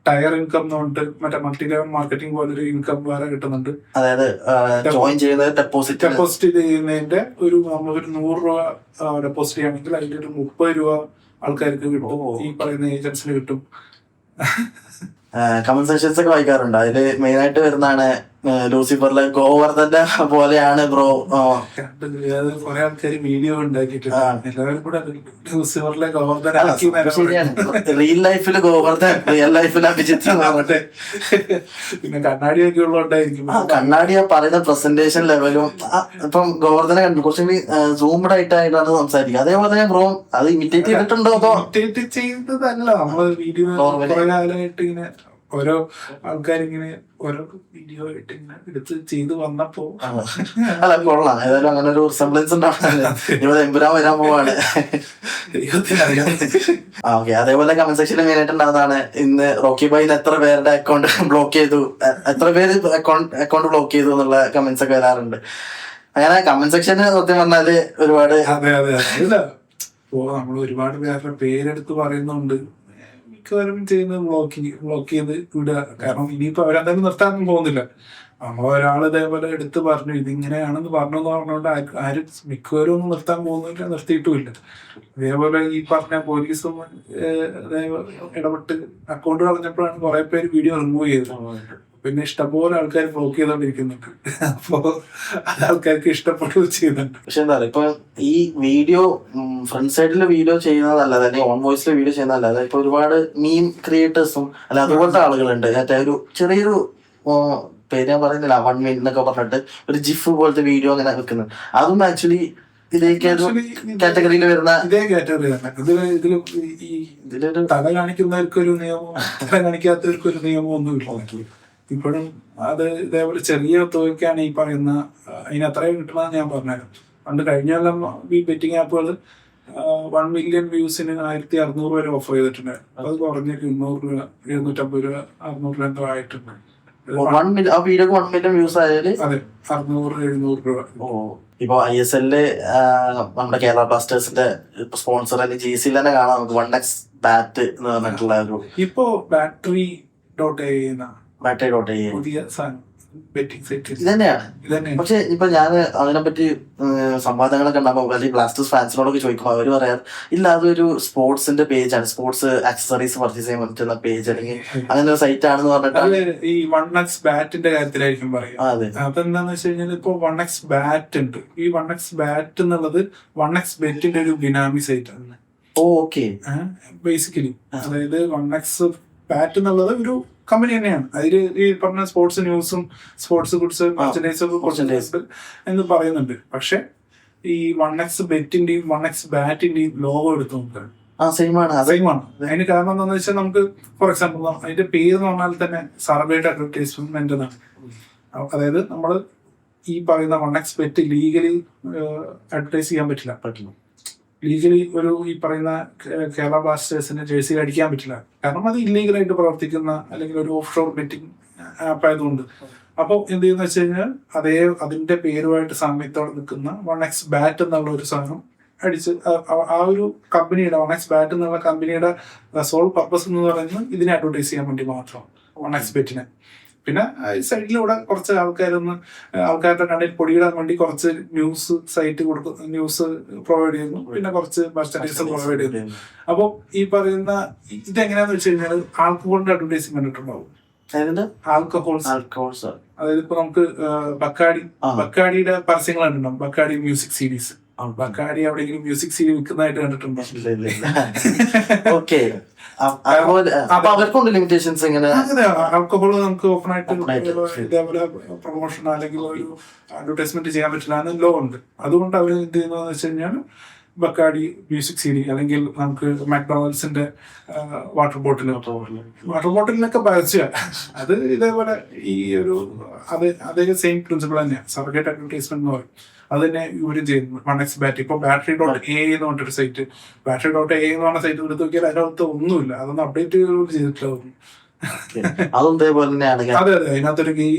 ടയർ ഇൻകം എന്ന് പറഞ്ഞിട്ട് മറ്റേ മൾട്ടി ലെവൽ മാർക്കറ്റിംഗ് പോലൊരു ഇൻകം വേറെ കിട്ടുന്നുണ്ട്. അതായത് ഡെപ്പോസിറ്റ് ചെയ്യുന്നതിന്റെ നമ്മളൊരു 100 രൂപ ഡെപ്പോസിറ്റ് ചെയ്യണമെങ്കിൽ അതിന്റെ ഒരു 30 രൂപ ആൾക്കാർക്ക് കിട്ടും, ഈ പറയുന്ന ഏജൻസിന് കിട്ടും. കമന്റ് സെക്ഷൻസ് ഒക്കെ വായിക്കാറുണ്ട്. അതില് മെയിൻ ആയിട്ട് വരുന്നതാണ് ലൂസിഫറിലെ ഗോവർദ്ധന്റെ പോലെയാണ് ബ്രോ. കുറെ ആൾക്കാർ വീഡിയോ ഉണ്ടാക്കിയിട്ടുണ്ട്, എല്ലാവരും കൂടെ ലൂസിഫറിലെ ഗോവർദ്ധനാക്കി. ശരിയാണ്, റിയൽ ലൈഫില് ഗോവർദ്ധൻ, റിയൽ ലൈഫിൽ അഭിജിത്ത്. പിന്നെ കണ്ണാടിയൊക്കെ ഉള്ളതുകൊണ്ടായിരിക്കും. കണ്ണാടി പറയുന്ന പ്രസന്റേഷൻ ലെവലും ഇപ്പം ഗോവർദ്ധനെ കണ്ടു കുറച്ചുകൂടി സൂംഡ് ആയിട്ടാണ് സംസാരിക്കുക. അതേപോലെ തന്നെ ബ്രോ അത് ഇമിറ്റേറ്റ് ചെയ്തിട്ടുണ്ടോ അതോ? ഇമിറ്റേറ്റ് ചെയ്തതല്ല, നമ്മള് വീഡിയോ കുറെ കാലമായിട്ട് ഇങ്ങനെ ഓരോ ആൾക്കാരിങ്ങനെ ഓരോ വീഡിയോ ആയിട്ട് ഇങ്ങനെ എടുത്ത് ചെയ്ത് വന്നപ്പോ അല്ല കൊള്ളാം. ഏതായാലും അങ്ങനെ ഒരു റിസംബ്ലൻസ് ഉണ്ടാവുന്നത്. ഇവിടെ എമ്പുരാൻ വരാൻ പോവാണ്. ഓക്കെ, അതേപോലെ കമന്റ് സെക്ഷനിൽ മെയിൻ ആയിട്ട് ഉണ്ടാകുന്നതാണ് ഇന്ന് റോക്കി ബൈന് എത്ര പേരുടെ അക്കൗണ്ട് ബ്ലോക്ക് ചെയ്തു, എത്ര പേര് അക്കൗണ്ട് ബ്ലോക്ക് ചെയ്തു എന്നുള്ള കമന്റ്സ് ഒക്കെ വരാറുണ്ട്. അങ്ങനെ കമന്റ് സെക്ഷന് സത്യം പറഞ്ഞാല് ഒരുപാട്. അതെ അതെ അല്ല, ഇപ്പോ നമ്മൾ ഒരുപാട് പേരുടെ പേരെടുത്ത് പറയുന്നുണ്ട്, മിക്കവരും ചെയ്യുന്നത് ബ്ലോക്ക് ചെയ്ത് വിടുക. കാരണം ഇനിയിപ്പോ അവരെന്തായാലും നിർത്താനൊന്നും പോകുന്നില്ല. നമ്മളൊരാൾ ഇതേപോലെ എടുത്ത് പറഞ്ഞു ഇതിങ്ങനെയാണെന്ന് പറഞ്ഞെന്ന് പറഞ്ഞുകൊണ്ട് ആരും മിക്കവരും ഒന്നും നിർത്താൻ പോകുന്നില്ല, നിർത്തിയിട്ടുമില്ല. അതേപോലെ ഈ പറഞ്ഞ പോലീസും ഇടപെട്ട് അക്കൗണ്ട് കളഞ്ഞപ്പോഴാണ് കുറെ പേര് വീഡിയോ റിമൂവ് ചെയ്തത്. പിന്നെ ഇഷ്ടംപോലെ ആൾക്കാർ ബ്ലോക്ക് ചെയ്തോണ്ടിരിക്കുന്നുണ്ട്. അപ്പോ അത് ആൾക്കാർക്ക് ഇഷ്ടപ്പെടുകയും ചെയ്യുന്നുണ്ട്. പക്ഷെ എന്താ പറയുക, ഇപ്പൊ ഈ വീഡിയോ ഫ്രണ്ട് സൈഡില് വീഡിയോ ചെയ്യുന്നതല്ലാതെ അല്ലെങ്കിൽ ഓൺ വോയിസിൽ വീഡിയോ ചെയ്യുന്നതല്ലാതെ ഇപ്പൊ ഒരുപാട് മീം ക്രിയേറ്റേഴ്സും അല്ല അതുപോലത്തെ ആളുകളുണ്ട്. മറ്റേ ഒരു ചെറിയൊരു പേര് ഞാൻ പറയുന്നില്ല, 1 മിനിറ്റ് എന്നൊക്കെ പറഞ്ഞിട്ട് ഒരു ജിഫ് പോലത്തെ വീഡിയോ അങ്ങനെ വെക്കുന്നത്. അതും ആക്ച്വലി ഇതേ കാറ്റഗറിയിൽ വരുന്ന ഇതേ കാറ്റഗറി തന്നെ. ഇതിലൊരു തല കാണിക്കുന്നവർക്കൊരു നിയമവും തല കാണിക്കാത്തവർക്കൊരു നിയമവും ഒന്നുമില്ല. ഇപ്പോഴും അത് ഇതേപോലെ ചെറിയ തുകയ്ക്കാണ് ഈ പറയുന്ന അതിന് അത്രയും കിട്ടണമെന്ന് ഞാൻ പറഞ്ഞായിരുന്നു. പണ്ട് കഴിഞ്ഞാലും ഈ ബെറ്റിംഗ് ആപ്പുകൾ 1 മില്യൺ വ്യൂസിന് 1600 വരെ ഓഫർ ചെയ്തിട്ടുണ്ട്. അത് കുറഞ്ഞ 200 രൂപ 750 രൂപ 600 രൂപ എന്തോ ആയിട്ടുണ്ട്. ആ വീഡിയോക്ക് 1 മില്യൺ വ്യൂസ് ആയാല് അതെ 600-700 രൂപ. ഇപ്പൊ ISL നമ്മുടെ കേരള ബ്ലാസ്റ്റേഴ്സിന്റെ സ്പോൺസർ അല്ലെങ്കിൽ GC തന്നെ കാണാം നമുക്ക് 1x ബാറ്റ് എന്ന് പറഞ്ഞിട്ടുള്ള ഒരു ഇപ്പോ battery.ai പുതിയ സാധനം ബെറ്റിംഗ് സൈറ്റ് ഇതന്നെയാണ്. പക്ഷെ ഇപ്പൊ ഞാൻ അതിനെപ്പറ്റി സംവാദങ്ങളൊക്കെ ഉണ്ടാകുമ്പോൾ അല്ലെങ്കിൽ ബ്ലാസ്റ്റേഴ്സ് ഫാൻസിനോടൊക്കെ ചോദിക്കുമ്പോൾ അവർ പറയാറ് ഇല്ല, അതൊരു സ്പോർട്സിന്റെ പേജാണ്, സ്പോർട്സ് ആക്സസറീസ് പർച്ചേസ് ചെയ്യാൻ പറ്റുന്ന പേജ് അല്ലെങ്കിൽ അങ്ങനെ ഒരു സൈറ്റ് ആണെന്ന് പറഞ്ഞിട്ട് ഈ 1x ബാറ്റിന്റെ കാര്യത്തിലായിരിക്കും പറയാം. അതെന്താന്ന് വെച്ച് കഴിഞ്ഞാൽ ഇപ്പൊ 1x ബാറ്റ് ഉണ്ട്. ഈ 1x ബാറ്റ് എന്നുള്ളത് 1x ബെറ്റിന്റെ ഒരു ബിനാമി സൈറ്റ് ആണ്. ഓക്കെ, ബേസിക്കലി അതായത് 1x ബാറ്റ് എന്നുള്ളത് ഒരു കമ്പനി തന്നെയാണ്. അതില് ഈ പറഞ്ഞ സ്പോർട്സ് ന്യൂസും സ്പോർട്സ് ഗുഡ്സ് മെർച്ചൻഡൈസും ഒക്കെ എന്ന് പറയുന്നുണ്ട്. പക്ഷെ ഈ 1x ബെറ്റിന്റെയും 1x ബാറ്റിന്റെയും ലോഗോ എടുത്ത് നോക്കുകയാണ്, സെയിമാണ്. അതിന് കാരണം എന്താണെന്ന് വെച്ചാൽ നമുക്ക് ഫോർ എക്സാമ്പിൾ അതിന്റെ പേര് എന്ന് പറഞ്ഞാൽ തന്നെ സർവേഡ് അഡ്വർടൈസ്മെന്റ് എന്നാണ്. അതായത് നമ്മൾ ഈ പറയുന്ന 1x ബെറ്റ് ലീഗലി അഡ്വർടൈസ് ചെയ്യാൻ പറ്റില്ല. ലീഗലി ഒരു ഈ പറയുന്ന കേരള ബ്ലാസ്റ്റേഴ്സിന് ജേഴ്സി അടിക്കാൻ പറ്റില്ല. കാരണം അത് ഇല്ലീഗലായിട്ട് പ്രവർത്തിക്കുന്ന അല്ലെങ്കിൽ ഒരു ഓഫ് ഷോർ ബെറ്റിംഗ് ആപ്പ് ആയതുകൊണ്ട്. അപ്പോൾ എന്ത് ചെയ്യുന്ന വെച്ച് കഴിഞ്ഞാൽ അതിന്റെ പേരുമായിട്ട് സാമ്യത്തോടെ നിൽക്കുന്ന 1x ബാറ്റ് എന്നുള്ള ഒരു സാധനം അടിച്ച് ആ ഒരു കമ്പനിയുടെ 1x ബാറ്റ് എന്നുള്ള കമ്പനിയുടെ സോൾ പർപ്പസ് എന്ന് പറയുന്നത് ഇതിനെ അഡ്വർടൈസ് ചെയ്യാൻ വേണ്ടി മാത്രം 1x ബെറ്റിനെ. പിന്നെ സൈഡിലൂടെ കുറച്ച് ആൾക്കാരുടെ കണ്ണിൽ പൊടിയിടാൻ വേണ്ടി കുറച്ച് ന്യൂസ് സൈറ്റ് കൊടുക്കും, ന്യൂസ് പ്രൊവൈഡ് ചെയ്യുന്നു, പിന്നെ കുറച്ച് മെർച്ചൻഡൈസ് പ്രൊവൈഡ് ചെയ്യുന്നു. അപ്പോൾ ഈ പറയുന്ന ഇതെങ്ങനെയാന്ന് വെച്ച് കഴിഞ്ഞാൽ ആൽക്കഹോളിന്റെ അഡ്വർടൈസിംഗ് കണ്ടിട്ടുണ്ടാവും. ആൽക്കഹോൾസ് അതായത് ഇപ്പൊ നമുക്ക് ബക്കാഡിയുടെ പരസ്യങ്ങൾ കണ്ടിട്ടുണ്ടാവും. ബക്കാഡി മ്യൂസിക് സീരീസ്, ബക്കാഡി എവിടെയെങ്കിലും മ്യൂസിക് സീരീസ് വിൽക്കുന്നതായിട്ട് കണ്ടിട്ടുണ്ടോ? ആൽക്കഹോൾ നമുക്ക് ഓപ്പൺ ആയിട്ട് ഇതേപോലെ പ്രൊമോഷൻ അല്ലെങ്കിൽ ഒരു അഡ്വർടൈസ്മെന്റ് ചെയ്യാൻ പറ്റില്ല ലോ ഉണ്ട്. അതുകൊണ്ട് അവർ എന്ത് ചെയ്യുന്നതെന്ന് വെച്ച് കഴിഞ്ഞാൽ ബക്കാഡി മ്യൂസിക് സീഡി അല്ലെങ്കിൽ നമുക്ക് മാക്ഡൊണാൾഡ്സിന്റെ വാട്ടർ ബോട്ടിലിനൊക്കെ പരസ്യ അത് ഇതേപോലെ ഈ ഒരു അതേ സെയിം പ്രിൻസിപ്പിൾ തന്നെയാണ്. സർഗേറ്റ് അഡ്വർടൈസ്മെന്റ് എന്ന് പറയും. അത് തന്നെ ഇവരും ചെയ്യുന്നു 1x ബാറ്റ്. ഇപ്പൊ battery.ai എന്ന് പറഞ്ഞൊരു സൈറ്റ്, battery.ai എന്ന് പറഞ്ഞ സൈറ്റ് എടുത്ത് നോക്കിയാൽ അതിനകത്ത് ഒന്നുമില്ല, അതൊന്നും അപ്ഡേറ്റ് ചെയ്തിട്ടില്ല. അതെ അതിനകത്തൊരു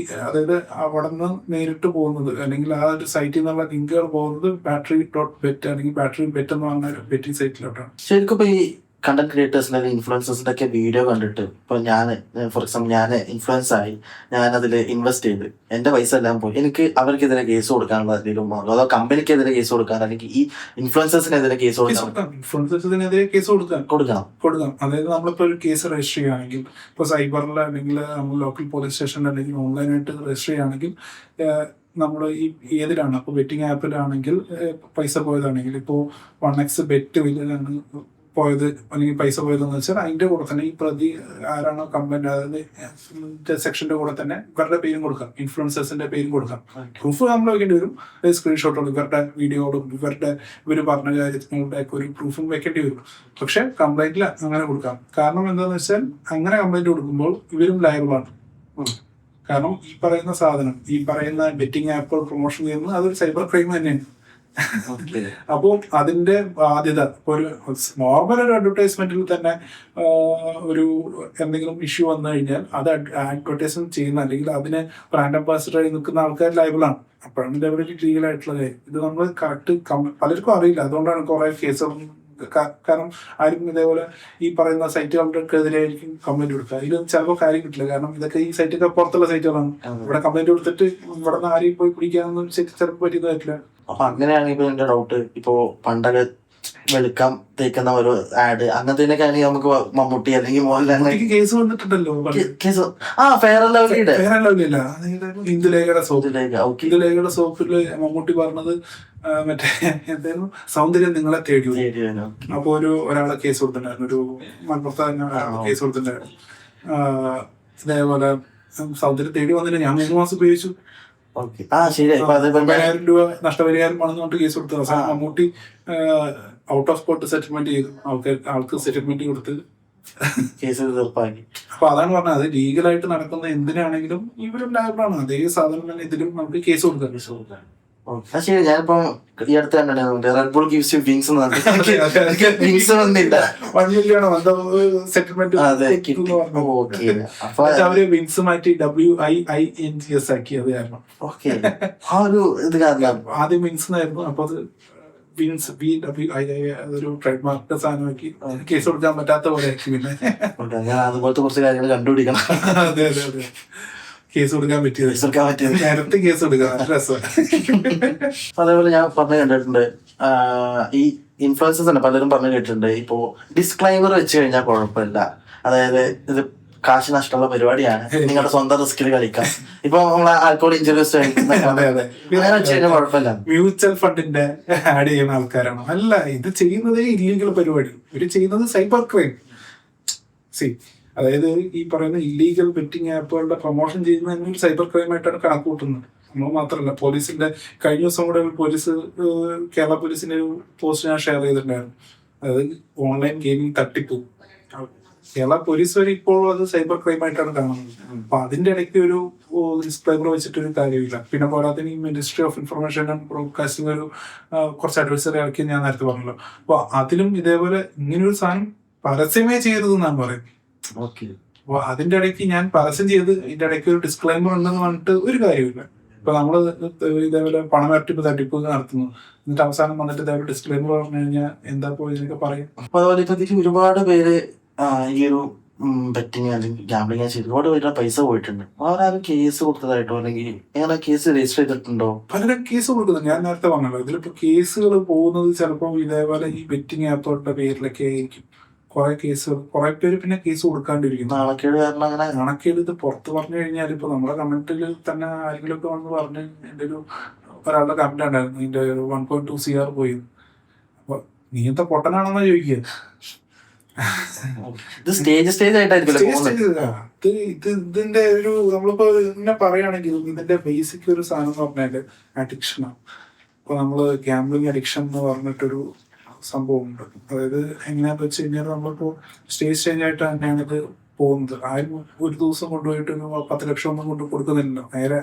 അതായത് അവിടെ നിന്ന് നേരിട്ട് പോകുന്നത് അല്ലെങ്കിൽ ആ ഒരു സൈറ്റിൽ നിന്നുള്ള ലിങ്കുകൾ പോകുന്നത് battery.bet അല്ലെങ്കിൽ battery.bet എന്ന് പറഞ്ഞ ബെറ്റിംഗ് സൈറ്റിലോട്ടാണ്. ശരിക്കും ഈ കണ്ടന്റ് ക്രിയേറ്റേഴ്സിന്റെ ഇൻഫ്ലുവൻസേഴ്സിന്റെ ഒക്കെ വീഡിയോ കണ്ടിട്ട് ഇപ്പൊ ഞാൻ ഫോർ എക്സാമ്പിൾ ഞാൻ ഇൻഫ്ലുവൻസ് ആയി, ഞാൻ അതിൽ ഇൻവെസ്റ്റ് ചെയ്ത് എന്റെ പൈസ എല്ലാം പോയി, എനിക്ക് അവർക്കെതിരെ കേസ് കൊടുക്കാനുള്ള എന്തെങ്കിലും മാർഗം, അതോ കമ്പനിക്കെതിരെ കേസ് കൊടുക്കാൻ അല്ലെങ്കിൽ ഈ ഇൻഫ്ലുവൻസേഴ്സിനെതിരെ കേസ് കൊടുക്കാൻ ഇൻഫ്ലുവൻസേഴ്സിനെതിരെ കേസ് കൊടുക്കണം? അതായത് നമ്മളിപ്പോ ഒരു കേസ് രജിസ്റ്റർ ചെയ്യുകയാണെങ്കിൽ ഇപ്പൊ സൈബറിൽ അല്ലെങ്കിൽ നമ്മൾ ലോക്കൽ പോലീസ് സ്റ്റേഷനിൽ അല്ലെങ്കിൽ ഓൺലൈനായിട്ട് രജിസ്റ്റർ ചെയ്യുകയാണെങ്കിൽ നമ്മൾ ഈ ഏതിലാണ് അപ്പോൾ ബെറ്റിംഗ് ആപ്പിലാണെങ്കിൽ പൈസ പോയതാണെങ്കിൽ ഇപ്പോൾ 1x ബെറ്റ് പോയത് അല്ലെങ്കിൽ പൈസ പോയതെന്ന് വെച്ചാൽ അതിന്റെ കൂടെ തന്നെ ഈ പ്രതി ആരാണോ കംപ്ലൈന്റ്, അതായത് സെക്ഷന്റെ കൂടെ തന്നെ ഇവരുടെ പേരും കൊടുക്കാം, ഇൻഫ്ലുവൻസേഴ്സിന്റെ പേരും കൊടുക്കാം. പ്രൂഫ് നമ്മൾ വെക്കേണ്ടി വരും, സ്ക്രീൻഷോട്ടുകൾ ഇവരുടെ വീഡിയോകളും ഇവർ പറഞ്ഞ കാര്യങ്ങളുടെ ഒക്കെ ഒരു പ്രൂഫും വെക്കേണ്ടി വരും. പക്ഷെ കംപ്ലൈന്റിൽ അങ്ങനെ കൊടുക്കാം. കാരണം എന്താണെന്ന് വെച്ചാൽ അങ്ങനെ കംപ്ലൈന്റ് കൊടുക്കുമ്പോൾ ഇവരും ലയബിളാണ്. കാരണം ഈ പറയുന്ന സാധനം, ഈ പറയുന്ന ബെറ്റിംഗ് ആപ്പുകൾ പ്രൊമോഷൻ ചെയ്യുന്നത് അതൊരു സൈബർ ക്രൈം തന്നെയാണ്. അപ്പോൾ അതിന്റെ ബാധ്യത ഒരു നോർമൽ ഒരു അഡ്വർടൈസ്മെന്റിൽ തന്നെ ഒരു എന്തെങ്കിലും ഇഷ്യൂ വന്നു കഴിഞ്ഞാൽ അത് അഡ്വർടൈസ്മെന്റ് ചെയ്യുന്ന അല്ലെങ്കിൽ അതിന് ബ്രാൻഡ് അംബാസിഡറായി നിൽക്കുന്ന ആൾക്കാർ ലയബിളാണ്. അപ്പോഴാണ് ഇതേപോലെ ലീഗലായിട്ടുള്ള കാര്യം. ഇത് നമ്മൾ കറക്റ്റ് പലർക്കും അറിയില്ല. അതുകൊണ്ടാണ് കുറെ കേസുകൾ. കാരണം ആരും ഇതേപോലെ ഈ പറയുന്ന സൈറ്റുകൾക്കെതിരെയായിരിക്കും കംപ്ലൈന്റ് കൊടുക്കുക. ഇതിൽ ചിലപ്പോൾ കാര്യം കിട്ടില്ല. കാരണം ഇതൊക്കെ ഈ സൈറ്റൊക്കെ പുറത്തുള്ള സൈറ്റുകളാണ്. ഇവിടെ കംപ്ലൈന്റ് കൊടുത്തിട്ട് ഇവിടെ നിന്ന് ആരെയും പോയി പിടിക്കാനൊന്നും ചിലപ്പോൾ പറ്റിയതായിട്ടില്ല. അപ്പൊ അങ്ങനെയാണ് ഇപ്പൊ എന്റെ ഡൗട്ട്. ഇപ്പോ പണ്ടൊക്കെ വെളുക്കാം തേക്കുന്ന ഒരു ആഡ് അങ്ങനത്തേനൊക്കെ ആണെങ്കിൽ നമുക്ക് മമ്മൂട്ടി അല്ലെങ്കിൽ മോഹൻലാൽ കേസ് വന്നിട്ടുണ്ടല്ലോ. കേസ് ഫെയർ ആൻഡ് ലവ്ലിയുടെ ഇന്ദുലേഖയുടെ സോപ്പില് മമ്മൂട്ടി പറഞ്ഞത് മറ്റേ എന്തായിരുന്നു, സൗന്ദര്യം നിങ്ങളെ തേടി. അപ്പൊ ഒരാളെ കേസ് കൊടുത്തിട്ടുണ്ടായിരുന്നു, ഒരു മലപ്പുറത്ത് കേസ് കൊടുത്തിട്ടുണ്ടായിരുന്നു. ഇതേപോലെ സൗന്ദര്യം തേടി വന്നിട്ട് ഞാൻ 3 മാസം ഉപയോഗിച്ചു, 50,000 രൂപ നഷ്ടപരിഹാരം ആണെന്ന് പറഞ്ഞിട്ട് കേസ് കൊടുത്തു. അവസാനം Mammootty out of court settlement ചെയ്തു, ആൾക്ക് സെറ്റിൽമെന്റ് കൊടുത്ത് കേസ് തീർപ്പാക്കി. അപ്പൊ അതാണ് പറഞ്ഞത്, അത് ലീഗലായിട്ട് നടക്കുന്ന എന്തിനാണെങ്കിലും ഇവരും ലാബിലാണ്. അതേ സാധനം തന്നെ ഇതിലും നമുക്ക് കേസ് കൊടുക്കാം. ശരി, ഞാനിപ്പോ ഈ അടുത്ത് കണ്ടിട്ടുണ്ട് red bull gives you wings wings വന്നില്ല, 1 മില്യൺ സെറ്റിൽമെന്റ്. അവര് വിങ്സ് മാറ്റി WIINGS ആക്കി. അത് കാരണം ആദ്യം വിങ്സ് എന്നായിരുന്നു, അപ്പൊ അത് വിങ്സ് BWI അതൊരു ട്രേഡ് മാർക്ക് സാധനമാക്കി കേസ് കൊടുക്കാൻ പറ്റാത്ത പോലെ ആക്കി. പിന്നെ അതുപോലത്തെ കുറച്ച് കാര്യങ്ങൾ കണ്ടുപിടിക്കണം. അതെ അതെ അതെ, കേസ് കൊടുക്കാൻ പറ്റിയത് നേരത്തെ കേസ് കൊടുക്കാം. അതേപോലെ ഞാൻ പറഞ്ഞു കണ്ടിട്ടുണ്ട്, ഈ ഇൻഫ്ലുവൻസേഴ്സ് തന്നെ പലരും പറഞ്ഞു കേട്ടിട്ടുണ്ട്, ഇപ്പോ ഡിസ്ക്ലൈമർ വെച്ച് കഴിഞ്ഞാൽ കുഴപ്പമില്ല, അതായത് ഇത് കാശ് നഷ്ടമുള്ള പരിപാടിയാണ്, നിങ്ങളുടെ സ്വന്തം റിസ്കിൽ കളിക്കാം. ഇപ്പൊ നമ്മളെ ആൽക്കോൾ ഇഞ്ചുറീസ് കുഴപ്പമില്ല. മ്യൂച്വൽ ഫണ്ടിന്റെ ആഡ് ചെയ്യുന്ന ആൾക്കാരാണോ? അല്ല, ഇത് ചെയ്യുന്നത് ഇല്ലീഗൽ പരിപാടി. ഇവര് ചെയ്യുന്നത് സൈബർ ക്രൈം. അതായത് ഈ പറയുന്ന ഇല്ലീഗൽ ബെറ്റിംഗ് ആപ്പുകളുടെ പ്രൊമോഷൻ ചെയ്യുന്നത് ഒരു സൈബർ ക്രൈം ആയിട്ടാണ് കണക്ക് കൂട്ടുന്നത്. നമ്മൾ മാത്രമല്ല, പോലീസിന്റെ കഴിഞ്ഞ ദിവസം കൂടെ കേരള പോലീസിന്റെ ഒരു പോസ്റ്റ് ഞാൻ ഷെയർ ചെയ്തിട്ടുണ്ടായിരുന്നു. അതായത് ഓൺലൈൻ ഗെയിമിംഗ് തട്ടിപ്പ്. കേരള പോലീസ് വരെ ഇപ്പോൾ അത് സൈബർ ക്രൈം ആയിട്ടാണ് കാണുന്നത്. അപ്പൊ അതിന്റെ ഇടയ്ക്ക് ഒരു ഡിസ്ക്ലൈമർ വെച്ചിട്ടൊരു കാര്യമില്ല. പിന്നെ പോരാത്തിന് ഈ ministry of information and broadcasting കുറച്ച് അഡ്വൈസറി ഇറക്കി ഞാൻ നേരത്തെ പറഞ്ഞല്ലോ. അപ്പൊ അതിലും ഇതേപോലെ ഇങ്ങനൊരു സാധനം പരസ്യമേ ചെയ്തതെന്നാണ് പറയുന്നത്. അപ്പൊ അതിന്റെ ഇടയ്ക്ക് ഞാൻ പരസ്യം ചെയ്ത് ഇതിന്റെ ഇടയ്ക്ക് ഒരു ഡിസ്ക്ലൈമർ ഉണ്ടെന്ന് പറഞ്ഞിട്ട് ഒരു കാര്യമില്ല. ഇപ്പൊ നമ്മള് ഇതേപോലെ പണമരട്ടിപ്പ് തട്ടിപ്പ് നടത്തുന്നു, എന്നിട്ട് അവസാനം വന്നിട്ട് ഇതേപോലെ ഡിസ്ക്ലൈമർ പറഞ്ഞു കഴിഞ്ഞാൽ എന്താ പോയി ഇതിനൊക്കെ പറയും. അപ്പൊ അതുപോലെ ഇപ്പൊ ഒരുപാട് പേര് ഈ ഒരു ബെറ്റിങ് അല്ലെങ്കിൽ ഗാംബ്ലിംഗ് ചെയ്ത് ഒരുപാട് പേരുടെ പൈസ പോയിട്ടുണ്ട്. അവരാരും കേസ് കൊടുത്തതായിട്ടോ അല്ലെങ്കിൽ എങ്ങനെ കേസ് രജിസ്റ്റർ ചെയ്തിട്ടുണ്ടോ? പലരും കേസ് കൊടുക്കുന്നത് ഞാൻ നേരത്തെ പറഞ്ഞല്ലോ. ഇതിലിപ്പോ കേസുകൾ പോകുന്നത് ചിലപ്പോൾ ഇതേപോലെ ഈ ബെറ്റിംഗ് ആപ്പുകളുടെ പേരിലൊക്കെ ആയിരിക്കും. കുറെ പേര് പിന്നെ കേസ് കൊടുക്കാണ്ടിരിക്കുന്നു. നാണക്കേട് ഇത് പുറത്ത് പറഞ്ഞു കഴിഞ്ഞാൽ ഇപ്പൊ നമ്മുടെ കമന്റിൽ തന്നെ ആരെങ്കിലും ഒക്കെ വന്ന് പറഞ്ഞ് എന്റെ ഒരാളുടെ കമന്റ് ഉണ്ടായിരുന്നു, ഇതിന്റെ 1.2 CR പോയി. അപ്പൊ നീ എന്താ പൊട്ടനാണെന്നാ ചോദിക്കുക. ഇതിന്റെ ഒരു നമ്മളിപ്പോ ഇങ്ങനെ പറയുകയാണെങ്കിൽ ഇതിന്റെ ബേസിക് ഒരു സാധനം എന്ന് പറഞ്ഞാല് അഡിക്ഷനാണ്. ഇപ്പൊ നമ്മള് ഗാംബ്ലിംഗ് അഡിക്ഷൻ എന്ന് പറഞ്ഞിട്ടൊരു സംഭവം ഉണ്ട്. അതായത് എങ്ങനെയാന്ന് വെച്ച് കഴിഞ്ഞാൽ നമ്മളിപ്പോ സ്റ്റേജ് ചേഞ്ച് ആയിട്ട് തന്നെയാണ് ഇത് പോകുന്നത്. ആരും ഒരു ദിവസം കൊണ്ടുപോയിട്ട് 10 ലക്ഷം ഒന്നും കൊണ്ട് കൊടുക്കുന്നില്ലല്ലോ. നേരെ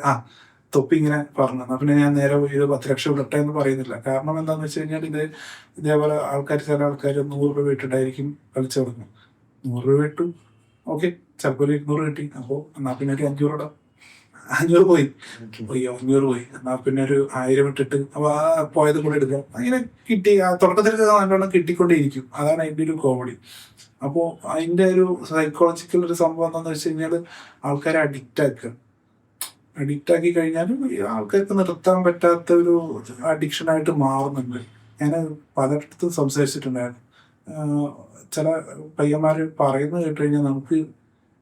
തൊപ്പി ഇങ്ങനെ പറഞ്ഞു, എന്നാ പിന്നെ ഞാൻ നേരെ പോയി 10 ലക്ഷം ഇടട്ടെ എന്ന് പറയുന്നില്ല. കാരണം എന്താന്ന് വെച്ച് കഴിഞ്ഞാൽ ഇതേപോലെ ചില ആൾക്കാർ 100 രൂപ ഇട്ടിട്ടായിരിക്കും കളിച്ചു തുടങ്ങും. 100 രൂപ ഇട്ടു, ഓക്കെ, ചിലപ്പോൾ 200 കിട്ടി, അപ്പോൾ എന്നാ പിന്നെ ഒരു 500 ഇടാം. 500 പോയി 500 പോയി, എന്നാ പിന്നെ ഒരു 1000 ഇട്ടിട്ട് അപ്പൊ ആ പോയത് കൂടെ എടുക്കാം. അങ്ങനെ കിട്ടി, ആ തുടക്കത്തിൽ നല്ലോണം കിട്ടിക്കൊണ്ടേയിരിക്കും. അതാണ് അതിന്റെ ഒരു കോമഡി. അപ്പോ അതിന്റെ ഒരു സൈക്കോളജിക്കൽ ഒരു സംഭവം എന്താണെന്ന് വെച്ച് കഴിഞ്ഞാൽ ആൾക്കാരെ അഡിക്റ്റ് ആക്കി കഴിഞ്ഞാൽ ആൾക്കാർക്ക് നിർത്താൻ പറ്റാത്ത ഒരു അഡിക്ഷനായിട്ട് മാറുന്നുണ്ട്. ഞാൻ പലയിടത്തും സംസാരിച്ചിട്ടുണ്ടായിരുന്നു. ചില പയ്യന്മാര് പറയുന്നത് കേട്ട് കഴിഞ്ഞാൽ നമുക്ക്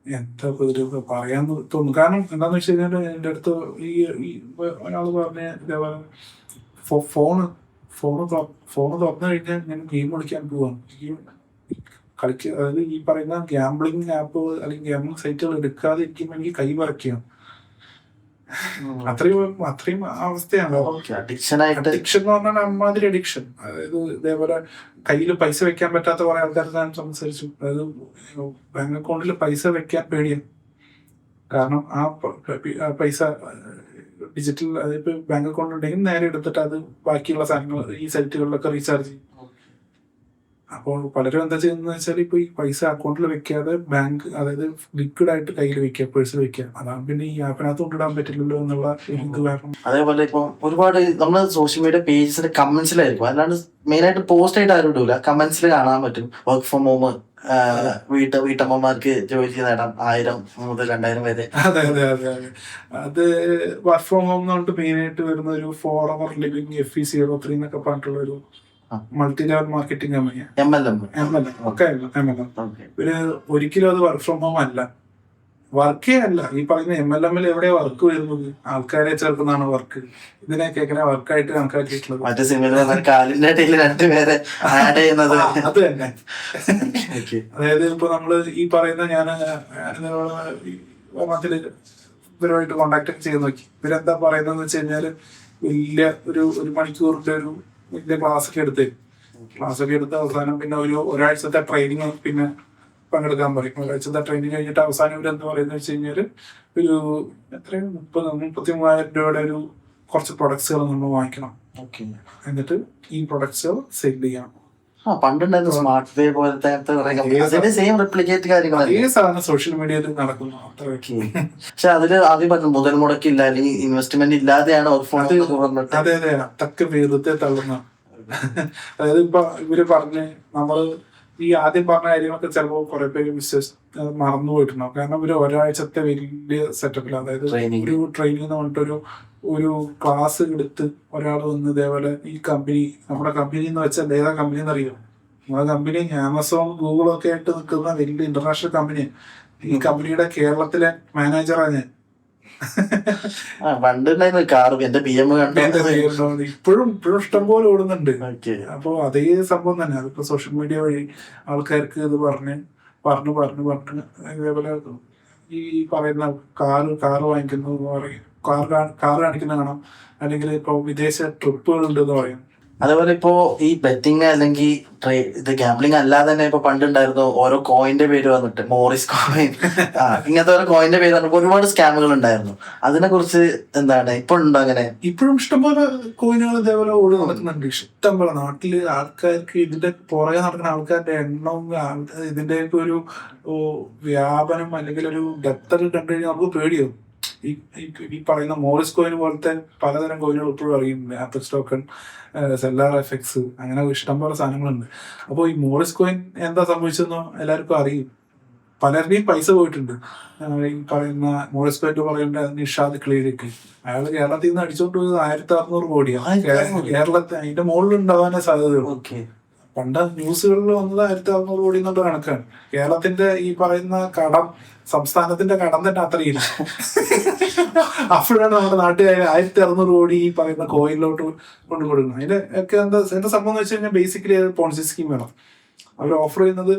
എന്താ ഒരു പറയാന്ന് തോന്നും. കാരണം എന്താന്ന് വെച്ച് കഴിഞ്ഞാൽ എൻ്റെ അടുത്ത് ഈ ഒരാൾ പറഞ്ഞ ഇതേപോലെ ഫോണ് തുറന്നു കഴിഞ്ഞാൽ ഞാൻ ഗെയിം കളിക്കാൻ പോവാണ്. അതായത് ഈ പറയുന്ന ഗാംബ്ലിംഗ് ആപ്പ് അല്ലെങ്കിൽ ഗാംബ്ലിംഗ് സൈറ്റുകൾ എടുക്കാതെ ഇരിക്കുമ്പോൾ എനിക്ക് കൈ വരയ്ക്കുകയാണ്. അത്രയും അവസ്ഥയാണ്. അഡിക്ഷൻ എന്ന് പറഞ്ഞാൽ അമ്മാതിരി അഡിക്ഷൻ. അതായത് ഇതേപോലെ കയ്യിൽ പൈസ വെക്കാൻ പറ്റാത്ത കുറെ ആൾക്കാർ ഞാൻ സംസാരിച്ചു. അതായത് ബാങ്ക് അക്കൗണ്ടിൽ പൈസ വെക്കാൻ പേടിയാണ്. കാരണം ആ പൈസ ഡിജിറ്റൽ, അതായത് ബാങ്ക് അക്കൗണ്ട് ഉണ്ടെങ്കിൽ നേരെ എടുത്തിട്ട് അത് ബാക്കിയുള്ള സാധനങ്ങൾ ഈ സൈറ്റുകളിലൊക്കെ റീചാർജ് ചെയ്യും. അപ്പോൾ പലരും എന്താ ചെയ്യുന്നത് വെച്ചാൽ ഇപ്പൊ ഈ പൈസ അക്കൗണ്ടിൽ വെക്കാതെ ബാങ്ക്, അതായത് ലിക്വിഡ് ആയിട്ട് കയ്യിൽ വെക്കുക, പേഴ്സിൽ വെക്കുക. അതാണ് പിന്നെ ഈ ആപ്പിനകത്ത് കൊണ്ടിടാൻ പറ്റില്ലല്ലോ എന്നുള്ള ഇത് കാരണം. അതേപോലെ ഇപ്പൊ ഒരുപാട് നമ്മള് സോഷ്യൽ മീഡിയ പേജസിന്റെ കമന്റ്സിലായിരിക്കും, അല്ലാണ്ട് മെയിൻ ആയിട്ട് പോസ്റ്റ് ആയിട്ട് ആരും ഇടൂല. കമന്റ്സിൽ കാണാൻ പറ്റും വർക്ക് ഫ്രം ഹോം, വീട്ടമ്മമാർക്ക് ജോലി നേടാം 1000 മുതൽ 2000 വരെ. അതെ അത് വർക്ക് ഫ്രം ഹോം എന്ന് പറഞ്ഞിട്ട് മെയിൻ ആയിട്ട് വരുന്ന ഒരു ഫോർ അവർ ലിവിംഗ് FE03 എന്നൊക്കെ പറഞ്ഞിട്ടുള്ള ഒരു മൾട്ടി ലെവൽ മാർക്കറ്റിംഗ് കമ്പനിയാണ് MLM. ഇവര് ഒരിക്കലും അത് വർക്ക് ഫ്രം ഹോം അല്ല, വർക്കേ അല്ല. ഈ പറയുന്ന MLM എവിടെ വർക്ക് വരുന്നത്? ആൾക്കാരെ ചേർക്കുന്നതാണ് വർക്ക്. ഇതിനെയൊക്കെ എങ്ങനെ വർക്കായിട്ട് കണക്കാക്കിയിട്ടുള്ളത്? അത് തന്നെ. അതായത് ഇപ്പൊ നമ്മള് ഈ പറയുന്ന ഞാൻ ഇവരുമായിട്ട് കോണ്ടാക്ട് ചെയ്ത് നോക്കി. ഇവരെന്താ പറയുന്നത് വെച്ച് കഴിഞ്ഞാല് വലിയ ഒരു മണിക്കൂറിന്റെ ഒരു വലിയ ക്ലാസ്സൊക്കെ എടുത്ത് അവസാനം പിന്നെ ഒരാഴ്ചത്തെ ട്രെയിനിങ് പിന്നെ പങ്കെടുക്കാൻ പറയും. ഒരാഴ്ചത്തെ ട്രെയിനിങ് കഴിഞ്ഞിട്ട് അവസാനം ഇവരെന്താ പറയുന്നത് വെച്ച് കഴിഞ്ഞാല് ഒരു എത്രയും 30,000-33,000 രൂപയുടെ ഒരു കുറച്ച് പ്രൊഡക്ട്സുകൾ നമ്മൾ വാങ്ങിക്കണം. എന്നിട്ട് ഈ പ്രൊഡക്ട്സുകൾ സെയിൽ ചെയ്യണം. സ്മാർട്ട് വേ പോലത്തെ സോഷ്യൽ മീഡിയയിൽ നടക്കുന്നു. പക്ഷെ അതില് ആദ്യം പറഞ്ഞു മുതൽ മുടക്കില്ല, അല്ലെങ്കിൽ ഇൻവെസ്റ്റ്മെന്റ് ഇല്ലാതെയാണ്. അതെ അതൊക്കെ വെറുതെ തള്ളുന്ന. അതായത് ഇപ്പൊ ഇവര് പറഞ്ഞ് നമ്മള് ഈ ആദ്യം പറഞ്ഞ കാര്യങ്ങളൊക്കെ ചിലപ്പോൾ കുറെ പേര് മറന്നു പോയിട്ടുണ്ടാവും. കാരണം ഇവര് ഒരാഴ്ചത്തെ വലിയ സെറ്റപ്പിൽ, അതായത് ഒരു ട്രെയിനിങ് എന്ന് പറഞ്ഞിട്ടൊരു ക്ലാസ് എടുത്ത് ഒരാൾ വന്ന് ഇതേപോലെ ഈ കമ്പനി, നമ്മുടെ കമ്പനി എന്ന് വെച്ചാൽ ഏതാ കമ്പനി എന്നറിയാം? നമ്മുടെ കമ്പനി ആമസോൺ ഗൂഗിളൊക്കെ ആയിട്ട് നിൽക്കുന്ന വലിയ ഇന്റർനാഷണൽ കമ്പനി. ഈ കമ്പനിയുടെ കേരളത്തിലെ മാനേജറാണ് ഞാൻ. ഇപ്പോഴും ഇഷ്ടംപോലെ ഓടുന്നുണ്ട്. അപ്പൊ അതേ സംഭവം തന്നെ. അതിപ്പോ സോഷ്യൽ മീഡിയ വഴി ആൾക്കാർക്ക് ഇത് പറഞ്ഞ് ഇതേപോലെ ഈ പറയുന്ന കാറ് വാങ്ങിക്കുന്നു പറയും, കാർ കാണിക്കുന്ന കാണാം, അല്ലെങ്കിൽ ഇപ്പൊ വിദേശ ട്രിപ്പുകൾ ഉണ്ട് എന്ന് പറയും. അതേപോലെ ഇപ്പോ ഈ ബെറ്റിംഗ് അല്ലെങ്കിൽ ഇത് ഗാംബ്ലിംഗ് അല്ലാതെ തന്നെ ഇപ്പൊ പണ്ടുണ്ടായിരുന്നു ഓരോ കോയിന്റെ പേര് വന്നിട്ട്, മോറിസ് കോയിൻ, ഇങ്ങനത്തെ ഓരോ കോയിന്റെ പേര് വന്നപ്പോ ഒരുപാട് സ്കാമുകൾ ഉണ്ടായിരുന്നു. അതിനെ കുറിച്ച് എന്താണ് ഇപ്പൊ ഉണ്ടോ അങ്ങനെ? ഇപ്പോഴും ഇഷ്ടംപോലെ കോയിനുകൾ ഇതേപോലെ ഓടി നടക്കുന്നുണ്ട്. ഇഷ്ടംപോലെ നാട്ടില് ആൾക്കാർക്ക് ഇതിന്റെ പുറകെ നടക്കുന്ന ആൾക്കാരുടെ എണ്ണവും ഇതിന്റെയൊക്കെ ഒരു വ്യാപനം അല്ലെങ്കിൽ ഒരു ഡെപ്ത് കണ്ടു കഴിഞ്ഞാൽ നമുക്ക് പേടിയാവും. ഈ പറയുന്ന മോറിസ് കോയിൻ പോലത്തെ പലതരം കോയിനുകൾ ഇപ്പോഴും അറിയുന്നുണ്ട്. ആപ്പിൾ സ്റ്റോക്കൺ, സെല്ലാർ എഫക്സ്, അങ്ങനെ ഇഷ്ടംപോലെ സാധനങ്ങളുണ്ട്. അപ്പോൾ ഈ മോറിസ് കോയിൻ എന്താ സംഭവിച്ചെന്നോ എല്ലാവർക്കും അറിയും. പലരുടെയും പൈസ പോയിട്ടുണ്ട്. ഈ പറയുന്ന മോറിസ് കോയിൻ പറയുന്ന നിഷാദ് ക്ലീഡിക്ക്, അയാൾ കേരളത്തിൽ നിന്ന് അടിച്ചോണ്ട് പോയത് 1,600 കോടിയാണ്. കേരളത്തിൽ അതിന്റെ മുകളിൽ ഉണ്ടാവാനേ സാധ്യതയുള്ളൂ. പണ്ട് ന്യൂസുകളിൽ വന്നത് 1,600 കോടി എന്നുള്ള കണക്കാണ്. കേരളത്തിന്റെ ഈ പറയുന്ന കടം, സംസ്ഥാനത്തിന്റെ കടം തന്നെ അത്രയില്ല. അപ്പോഴാണ് നമ്മുടെ നാട്ടുകാർ 1,600 കോടി ഈ പറയുന്ന കോയിനിലോട്ട് കൊണ്ടുകൊടുക്കുന്നത്. അതിന്റെ ഒക്കെ എന്താ സംഭവം എന്ന് വെച്ച് കഴിഞ്ഞാൽ ബേസിക്കലി അത് പോളിസി സ്കീം വേണം. അവർ ഓഫർ ചെയ്യുന്നത്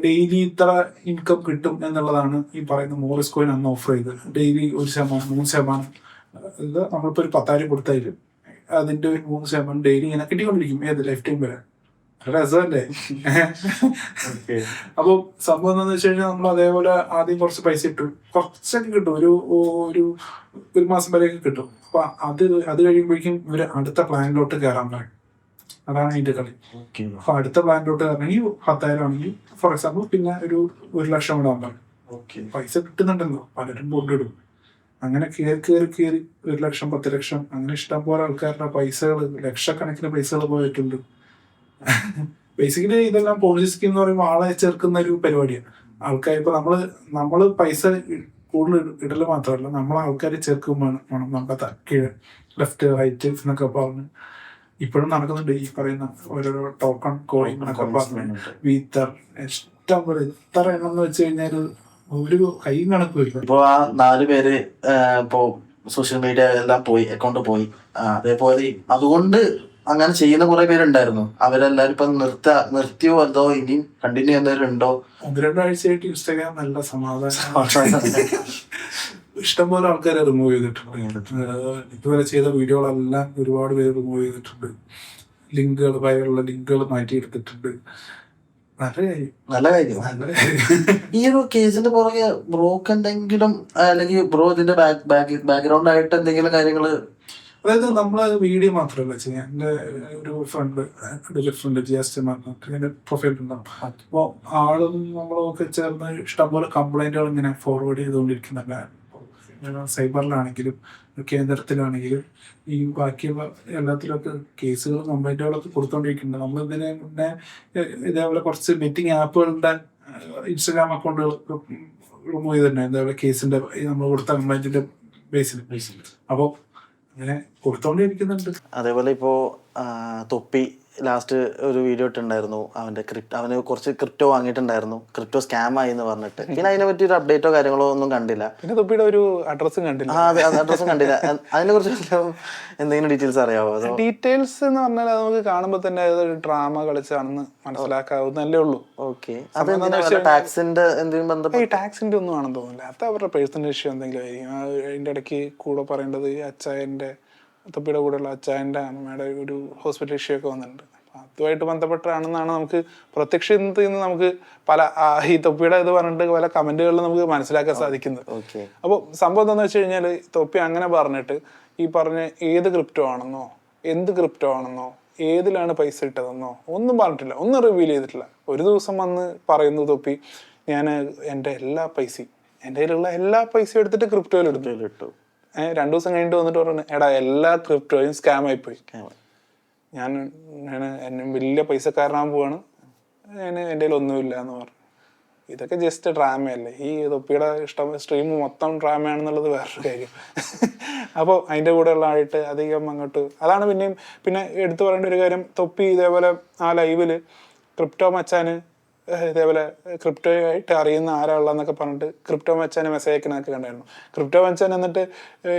ഡെയിലി ഇത്ര ഇൻകം കിട്ടും എന്നുള്ളതാണ് ഈ പറയുന്ന മോറിസ് കോയിൻ അന്ന് ഓഫർ ചെയ്തത്. ഡെയിലി 1%, 3%. ഇത് നമ്മളിപ്പോ ഒരു 10,000 കൊടുത്താലും അതിന്റെ ഒരു 3% ഡെയിലി ഇങ്ങനെ കിട്ടിക്കൊണ്ടിരിക്കും, ഏത് ലൈഫ് ടൈം വരെ. രസമല്ലേ? അപ്പൊ സംഭവം എന്താന്ന് വെച്ച് കഴിഞ്ഞാൽ നമ്മൾ അതേപോലെ ആദ്യം കുറച്ച് പൈസ ഇട്ടു, കുറച്ചൊക്കെ കിട്ടും, ഒരു മാസം വരെയൊക്കെ കിട്ടും. അപ്പൊ അത് കഴിയുമ്പോഴേക്കും ഇവര് അടുത്ത പ്ലാനിലോട്ട് കയറാൻ പറയും. അതാണ് അതിന്റെ കളി. അപ്പൊ അടുത്ത പ്ലാനിലോട്ട് കയറണമെങ്കിൽ 10,000 ആണെങ്കിൽ ഫോർ എക്സാമ്പിൾ പിന്നെ ഒരു 1 ലക്ഷം ഇടാൻ പറയും. പൈസ കിട്ടുന്നുണ്ടല്ലോ, പലരും കൊണ്ടിടും. അങ്ങനെ കയറി 1 ലക്ഷം 10 ലക്ഷം അങ്ങനെ ഇഷ്ടം പോലെ ആൾക്കാരുടെ പൈസകൾ, ലക്ഷക്കണക്കിന് പൈസകൾ പോയിട്ടുണ്ട്. ബേസിക്കലി ഇതെല്ലാം പോളിസി സ്കീം എന്ന് പറയുമ്പോൾ ആളെ ചേർക്കുന്ന ഒരു പരിപാടിയാണ്. ആൾക്കാർ ഇപ്പൊ നമ്മള് പൈസ കൂടുതൽ ഇടല് മാത്രമല്ല, നമ്മളെ ആൾക്കാരെ ചേർക്കുമ്പോൾ വേണം നമ്മുടെ കീഴ് ലെഫ്റ്റ് റൈറ്റ് എന്നൊക്കെ പറഞ്ഞ് ഇപ്പോഴും നടക്കുന്നുണ്ട് ഈ പറയുന്ന ഓരോരോ ടോക്കൺ കോയിൻ എന്നൊക്കെ പറഞ്ഞ് വീത്തർ ഇഷ്ടം പോലെ. എത്ര എണ്ണം എന്ന് വെച്ച് കഴിഞ്ഞാൽ ഒരു കൈയും കണക്കുമില്ല. ഇപ്പൊ ആ 4 പേര് ഇപ്പോ സോഷ്യൽ മീഡിയ എല്ലാം പോയി, അക്കൗണ്ട് പോയി. അതേപോലെ അതുകൊണ്ട് അങ്ങനെ ചെയ്യുന്ന കുറെ പേരുണ്ടായിരുന്നു. അവരെല്ലാരും ഇപ്പൊ നിർത്തിയോ അതോ ഇനിയും കണ്ടിന്യൂ ചെയ്യുന്നവരുണ്ടോ? 1-2 ആഴ്ചയായിട്ട് ഇൻസ്റ്റാഗ്രാം നല്ല സമാധാനം. ഇഷ്ടംപോലെ ആൾക്കാരെ റിമൂവ് ചെയ്തിട്ടുണ്ട്. ഇതുവരെ ചെയ്ത വീഡിയോകളെല്ലാം ഒരുപാട് പേര് റിമൂവ് ചെയ്തിട്ടുണ്ട്. ലിങ്കുകൾ, വയറുള്ള ലിങ്കുകൾ മാറ്റിയെടുത്തിട്ടുണ്ട്. നല്ല കാര്യം. ഈ ഒരു കേസിന്റെ പുറകെ ബ്രോക്ക് എന്തെങ്കിലും അല്ലെങ്കിൽ ബ്രോ ഇതിന്റെ ബാക്ക്ഗ്രൗണ്ട് ആയിട്ട് എന്തെങ്കിലും കാര്യങ്ങള്? അതായത് നമ്മള് വീഡിയോ മാത്രമല്ല ചെയ്യാൻ. എൻ്റെ ഒരു ഫ്രണ്ട് ജിയാസ്റ്റിന്റെ പ്രൊഫൈൽ ഉണ്ടാവും. അപ്പോ ആളും നമ്മളൊക്കെ ചേർന്ന് ഇഷ്ടംപോലെ കംപ്ലൈന്റുകൾ ഇങ്ങനെ ഫോർവേഡ് ചെയ്തുകൊണ്ടിരിക്കുന്നുണ്ട്. സൈബറിലാണെങ്കിലും കേന്ദ്രത്തിലാണെങ്കിലും ഈ ബാക്കിയുള്ള എല്ലാത്തിലൊക്കെ കേസുകളും കംപ്ലൈന്റുകളൊക്കെ കൊടുത്തോണ്ടിരിക്കുന്നുണ്ട്. നമ്മൾ ഇതിനെ മുന്നേ ഇതേപോലെ കുറച്ച് ബെറ്റിംഗ് ആപ്പുകളുടെ ഇൻസ്റ്റാഗ്രാം അക്കൗണ്ടുകൾ റിമൂവ് ചെയ്തിട്ടുണ്ടായിരുന്നു ഇതേപോലെ കേസിന്റെ നമ്മൾ കൊടുത്ത കംപ്ലൈന്റിന്റെ ബേസിൽ. അപ്പോൾ അങ്ങനെ കൊടുത്തോണ്ടിരിക്കുന്നുണ്ട്. അതേപോലെ ഇപ്പോ തൊപ്പി ലാസ്റ്റ് ഒരു വീഡിയോ ഇട്ടുണ്ടായിരുന്നു. അവന് കുറച്ച് ക്രിപ്റ്റോ വാങ്ങിയിട്ടുണ്ടായിരുന്നു, ക്രിപ്റ്റോ സ്കാം ആയി എന്ന് പറഞ്ഞിട്ട്. പിന്നെ അതിനെ പറ്റി ഒരു അപ്ഡേറ്റോ കാര്യങ്ങളോ ഒന്നും കണ്ടില്ല. പിന്നെ തൊപ്പിയുടെ ഒരു അഡ്രസ്സും കണ്ടില്ല. അഡ്രസ്സും കണ്ടില്ല. അതിനെ കുറിച്ച് എന്തെങ്കിലും ഡീറ്റെയിൽസ് അറിയാവോ? ഡീറ്റെയിൽസ് എന്ന് പറഞ്ഞാൽ നമുക്ക് കാണുമ്പോൾ തന്നെ അതൊരു ഡ്രാമ കളിച്ചാണെന്ന് മനസ്സിലാക്കാവുന്നല്ലേ ഉള്ളൂ. ഓക്കെ. ടാക്സിന്റെ എന്തെങ്കിലും ബന്ധം? ഈ ടാക്സിന്റെ ഒന്നും ആണെന്ന് തോന്നുന്നില്ല. അത് അവരുടെ പേഴ്സണൽ ഇഷ്യൂ എന്തെങ്കിലും ആയിരിക്കും. അതിന്റെ ഇടയ്ക്ക് കൂടെ പറയേണ്ടത് അച്ചായന്റെ, തൊപ്പിയുടെ കൂടെയുള്ള അച്ചായന്റെ അമ്മയുടെ ഒരു ഹോസ്പിറ്റൽ ഇഷ്യൂ ഒക്കെ വന്നിട്ടുണ്ട്. അതുമായിട്ട് ബന്ധപ്പെട്ടാണെന്നാണ് നമുക്ക് പ്രത്യക്ഷത്തിൽ നിന്ന് നമുക്ക് പല ഈ തൊപ്പിയുടെ ഇത് പറഞ്ഞിട്ട് പല കമന്റുകളിൽ നമുക്ക് മനസ്സിലാക്കാൻ സാധിക്കുന്നത്. അപ്പോൾ സംഭവം എന്താണെന്ന് വെച്ച് കഴിഞ്ഞാൽ തൊപ്പി അങ്ങനെ പറഞ്ഞിട്ട് ഈ പറഞ്ഞ ഏത് ക്രിപ്റ്റോ ആണെന്നോ എന്ത് ക്രിപ്റ്റോ ആണെന്നോ ഏതിലാണ് പൈസ ഇട്ടതെന്നോ ഒന്നും പറഞ്ഞിട്ടില്ല, ഒന്നും റിവീൽ ചെയ്തിട്ടില്ല. ഒരു ദിവസം വന്ന് പറയുന്നു തൊപ്പി, ഞാൻ എൻ്റെ എല്ലാ പൈസയും എൻ്റെ കയ്യിലുള്ള എല്ലാ പൈസയും എടുത്തിട്ട് ക്രിപ്റ്റോയിൽ ഇട്ടു. 2 ദിവസം കഴിഞ്ഞിട്ട് വന്നിട്ട് പറഞ്ഞു, എടാ എല്ലാ ക്രിപ്റ്റോയും സ്കാം ആയിപ്പോയി, ഞാൻ എന്നെ വലിയ പൈസക്കാരനാകാൻ പോവാണ്, എൻ്റെ കയ്യിൽ ഒന്നുമില്ല എന്ന് പറഞ്ഞു. ഇതൊക്കെ ജസ്റ്റ് ഡ്രാമയല്ലേ? ഈ തൊപ്പിയുടെ സ്ട്രീം മൊത്തം ഡ്രാമയാണെന്നുള്ളത് വേറൊരു കാര്യം. അപ്പോൾ അതിൻ്റെ കൂടെയുള്ള ആയിട്ട് അധികം അങ്ങോട്ട് അതാണ്. പിന്നെ എടുത്തു പറയേണ്ട ഒരു കാര്യം, തൊപ്പി ഇതേപോലെ ആ ലൈവില് ക്രിപ്റ്റോ മച്ചാന് ഇതേപോലെ ക്രിപ്റ്റോ ആയിട്ട് അറിയുന്ന ആരാളെന്നൊക്കെ പറഞ്ഞിട്ട് ക്രിപ്റ്റോ മച്ചാന് മെസ്സേജ് അയക്കുന്നതൊക്കെ കണ്ടായിരുന്നു. ക്രിപ്റ്റോ മച്ചാൻ എന്നിട്ട്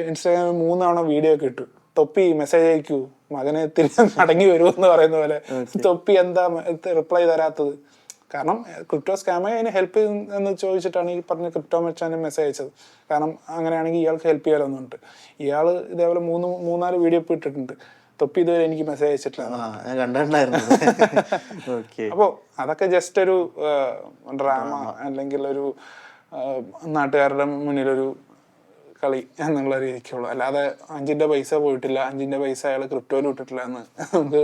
ഇൻസ്റ്റാഗ്രാമിൽ 3 തവണ വീഡിയോ ഒക്കെ ഇട്ടു, തൊപ്പി മെസ്സേജ് അയക്കൂ, മകനെ തിരിച്ച് മടങ്ങി വരുമെന്ന് പറയുന്ന പോലെ. തൊപ്പി എന്താ റിപ്ലൈ തരാത്തത്? കാരണം ക്രിപ്റ്റോ സ്കാമായി അതിന് ഹെൽപ്പ് എന്ന് ചോദിച്ചിട്ടാണ് ഈ പറഞ്ഞ ക്രിപ്റ്റോ മച്ചാന് മെസ്സേജ് അയച്ചത്. കാരണം അങ്ങനെയാണെങ്കിൽ ഇയാൾക്ക് ഹെൽപ്പ് ചെയ്യാലോ എന്നുണ്ട്. ഇയാൾ ഇതേപോലെ 3-4 വീഡിയോ ഇപ്പോൾ ഇട്ടിട്ടുണ്ട്. തൊപ്പി ഇതുവരെ എനിക്ക് മെസ്സേജ് അയച്ചിട്ടില്ല. അപ്പോൾ അതൊക്കെ ജസ്റ്റ് ഒരു ഡ്രാമ അല്ലെങ്കിൽ ഒരു നാട്ടുകാരുടെ മുന്നിലൊരു കളി എന്നുള്ള രീതിക്കുള്ളൂ. അല്ലാതെ 5 പൈസ പോയിട്ടില്ല, 5 പൈസ അയാൾ ക്രിപ്റ്റോയിൽ ഇട്ടിട്ടില്ല എന്ന് നമുക്ക്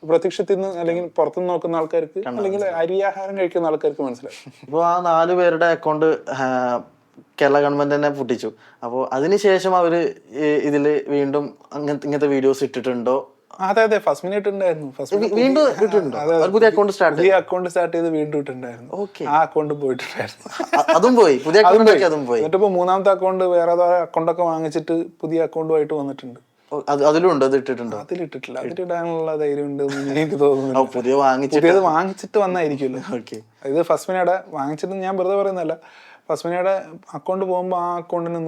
പ്രത്യക്ഷത്തിൽ നിന്ന് അല്ലെങ്കിൽ പുറത്തുനിന്ന് നോക്കുന്ന ആൾക്കാർക്ക് അല്ലെങ്കിൽ അരിയാഹാരം കഴിക്കുന്ന ആൾക്കാർക്ക് മനസ്സിലാവും. ഇപ്പോൾ ആ 4 പേരുടെ അക്കൗണ്ട് കേരള ഗവൺമെന്റ് തന്നെ പൊട്ടിച്ചു. അപ്പോൾ അതിനുശേഷം അവര് ഇതില് വീണ്ടും ഇങ്ങനത്തെ വീഡിയോസ് ഇട്ടിട്ടുണ്ടോ? അതെ, ഫസ്റ്റ് മിനിറ്റ് ഉണ്ടായിരുന്നു. പുതിയ അക്കൗണ്ട് സ്റ്റാർട്ട് ചെയ്ത് വീണ്ടും ഇട്ടുണ്ടായിരുന്നു. ആ അക്കൗണ്ട് പോയിട്ടുണ്ടായിരുന്നു, അതും പോയി. പുതിയ എന്നിട്ട് ഇപ്പൊ 3ാമത്തെ അക്കൗണ്ട് വേറെ അക്കൗണ്ടൊക്കെ വാങ്ങിച്ചിട്ട് പുതിയ അക്കൗണ്ടുമായിട്ട് വന്നിട്ടുണ്ട്. അതിലുണ്ടോ? അത് ഇട്ടിട്ടുണ്ടോ? അതിലിട്ടിട്ടില്ല. അതിലിടാനുള്ള ധൈര്യം ഉണ്ടെന്ന് എനിക്ക് തോന്നുന്നു. പുതിയത് വാങ്ങിച്ചിട്ട് വന്നായിരിക്കുമല്ലോ. ഇത് ഫസ്റ്റ് മിനിറ്റ് വാങ്ങിച്ചിട്ട് ഞാൻ വെറുതെ പറയുന്നതല്ല. ഫസ്മിനയുടെ അക്കൗണ്ട് പോകുമ്പോൾ ആ അക്കൗണ്ടിന്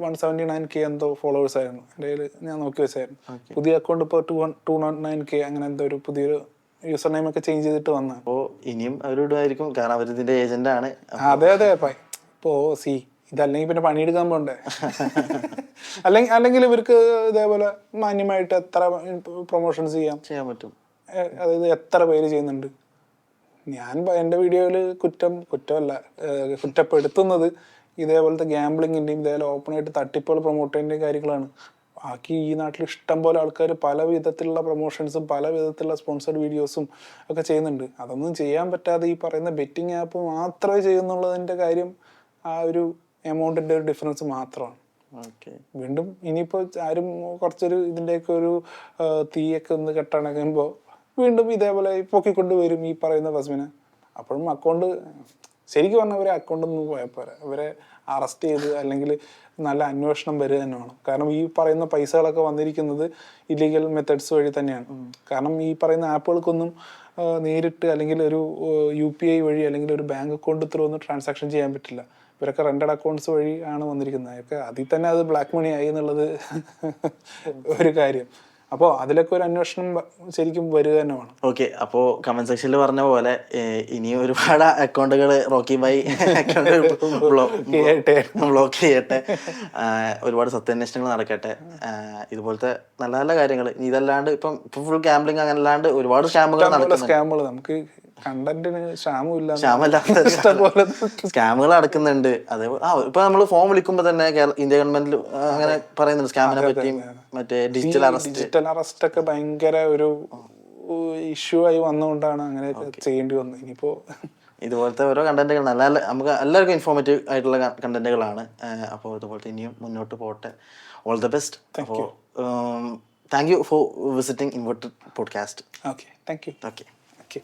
179K എന്തോ ഫോളോവേഴ്സ് ആയിരുന്നു. എൻ്റെ കയ്യിൽ ഞാൻ നോക്കി വെച്ചായിരുന്നു. പുതിയ അക്കൗണ്ട് ഇപ്പോൾ 209K അങ്ങനെ എന്തോ ഒരു പുതിയൊരു യൂസർ നെയിം ഒക്കെ ചേഞ്ച് ചെയ്തിട്ട് വന്ന. അപ്പോൾ ഇനിയും അവരിടുമായിരിക്കും, കാരണം അവരിതിന്റെ ഏജന്റ് ആണ്. അതെ ഇപ്പോൾ ഇതല്ലെങ്കിൽ പിന്നെ പണിയെടുക്കാൻ പോണ്ടേ? അല്ലെങ്കിൽ ഇവർക്ക് ഇതേപോലെ മാന്യമായിട്ട് എത്ര പ്രൊമോഷൻസ് ചെയ്യാൻ പറ്റും? അതായത് എത്ര പേര് ചെയ്യുന്നുണ്ട്. ഞാൻ എൻ്റെ വീഡിയോയിൽ കുറ്റപ്പെടുത്തുന്നത് ഇതേപോലത്തെ ഗ്യാംബ്ലിങ്ങിൻ്റെയും ഇതേപോലെ ഓപ്പണായിട്ട് തട്ടിപ്പുകൾ പ്രൊമോട്ട് ചെയ്യുന്നതിൻ്റെയും കാര്യങ്ങളാണ്. ബാക്കി ഈ നാട്ടിൽ ഇഷ്ടം പോലെ ആൾക്കാർ പല വിധത്തിലുള്ള പ്രൊമോഷൻസും പല വിധത്തിലുള്ള സ്പോൺസർഡ് വീഡിയോസും ഒക്കെ ചെയ്യുന്നുണ്ട്. അതൊന്നും ചെയ്യാൻ പറ്റാതെ ഈ പറയുന്ന ബെറ്റിംഗ് ആപ്പ് മാത്രമേ ചെയ്യുന്നുള്ളതിൻ്റെ കാര്യം ആ ഒരു എമൗണ്ടിൻ്റെ ഒരു ഡിഫറൻസ് മാത്രമാണ്. ഓക്കെ. വീണ്ടും ഇനിയിപ്പോൾ ആരും കുറച്ചൊരു ഇതിൻ്റെയൊക്കെ ഒരു തീയൊക്കെ ഒന്ന് കെട്ടണകുമ്പോൾ വീണ്ടും ഇതേപോലെ പൊക്കിക്കൊണ്ട് വരും ഈ പറയുന്ന ഫസ്മിനെ. അപ്പോഴും അക്കൗണ്ട് ശരിക്കും പറഞ്ഞാൽ അവരെ അക്കൗണ്ടൊന്നും പോയാൽ പോരാ, അവരെ അറസ്റ്റ് ചെയ്ത് അല്ലെങ്കിൽ നല്ല അന്വേഷണം വരിക തന്നെ വേണം. കാരണം ഈ പറയുന്ന പൈസകളൊക്കെ വന്നിരിക്കുന്നത് ഇല്ലീഗൽ മെത്തേഡ്സ് വഴി തന്നെയാണ്. കാരണം ഈ പറയുന്ന ആപ്പുകൾക്കൊന്നും നേരിട്ട് അല്ലെങ്കിൽ ഒരു UPI വഴി അല്ലെങ്കിൽ ഒരു ബാങ്ക് അക്കൗണ്ട് ത്രൂ ഒന്നും ട്രാൻസാക്ഷൻ ചെയ്യാൻ പറ്റില്ല. ഇവരൊക്കെ റെന്റഡ് അക്കൗണ്ട്സ് വഴി ആണ് വന്നിരിക്കുന്നത്. അതൊക്കെ അതിൽ തന്നെ അത് ബ്ലാക്ക് മണി ആയി എന്നുള്ളത് ഒരു കാര്യം. അപ്പോൾ അതിലൊക്കെ ഒരു അന്വേഷണം ശരിക്കും വരിക തന്നെ വേണം. ഓക്കെ. അപ്പോൾ കമന്റ് സെക്ഷനിൽ പറഞ്ഞ പോലെ ഇനിയും ഒരുപാട് അക്കൗണ്ടുകൾ റോക്കി ബൈ ബ്ലോക്ക് ചെയ്യട്ടെ, ഒരുപാട് സത്യാന്വേഷണങ്ങൾ നടക്കട്ടെ, ഇതുപോലത്തെ നല്ല നല്ല കാര്യങ്ങൾ. ഇതല്ലാണ്ട് ഇപ്പം ഫുൾ ഗാംബ്ലിംഗ് അങ്ങനെ അല്ലാണ്ട് ഒരുപാട് സ്കാമുകൾ നമുക്ക് കണ്ടന്റിന് സ്കാമുകൾ നടക്കുന്നുണ്ട്. അത് ഇപ്പൊ നമ്മൾ ഫോൺ വിളിക്കുമ്പോ തന്നെ ഇന്ത്യ ഗവൺമെന്റ് അങ്ങനെ പറയുന്നുണ്ട് സ്കാമിനെ പറ്റിയും. മറ്റേ ഡിജിറ്റൽ അറസ്റ്റ് ഒക്കെ ഭയങ്കര ഒരു ഇഷ്യൂ ആയി വന്നുകൊണ്ടാണ് അങ്ങനെ ചെയ്യേണ്ടി വന്നത്. ഇനിയിപ്പോ ഇതുപോലത്തെ ഓരോ കണ്ടന്റുകൾ നല്ല നല്ല നമുക്ക് എല്ലാവർക്കും ഇൻഫോർമേറ്റീവ് ആയിട്ടുള്ള കണ്ടന്റുകളാണ്. അപ്പോൾ ഇതുപോലത്തെ ഇനിയും മുന്നോട്ട് പോട്ടെ. All the best. അപ്പോൾ thank you for visiting inverted podcast. Okay, thank you. Okay. Okay.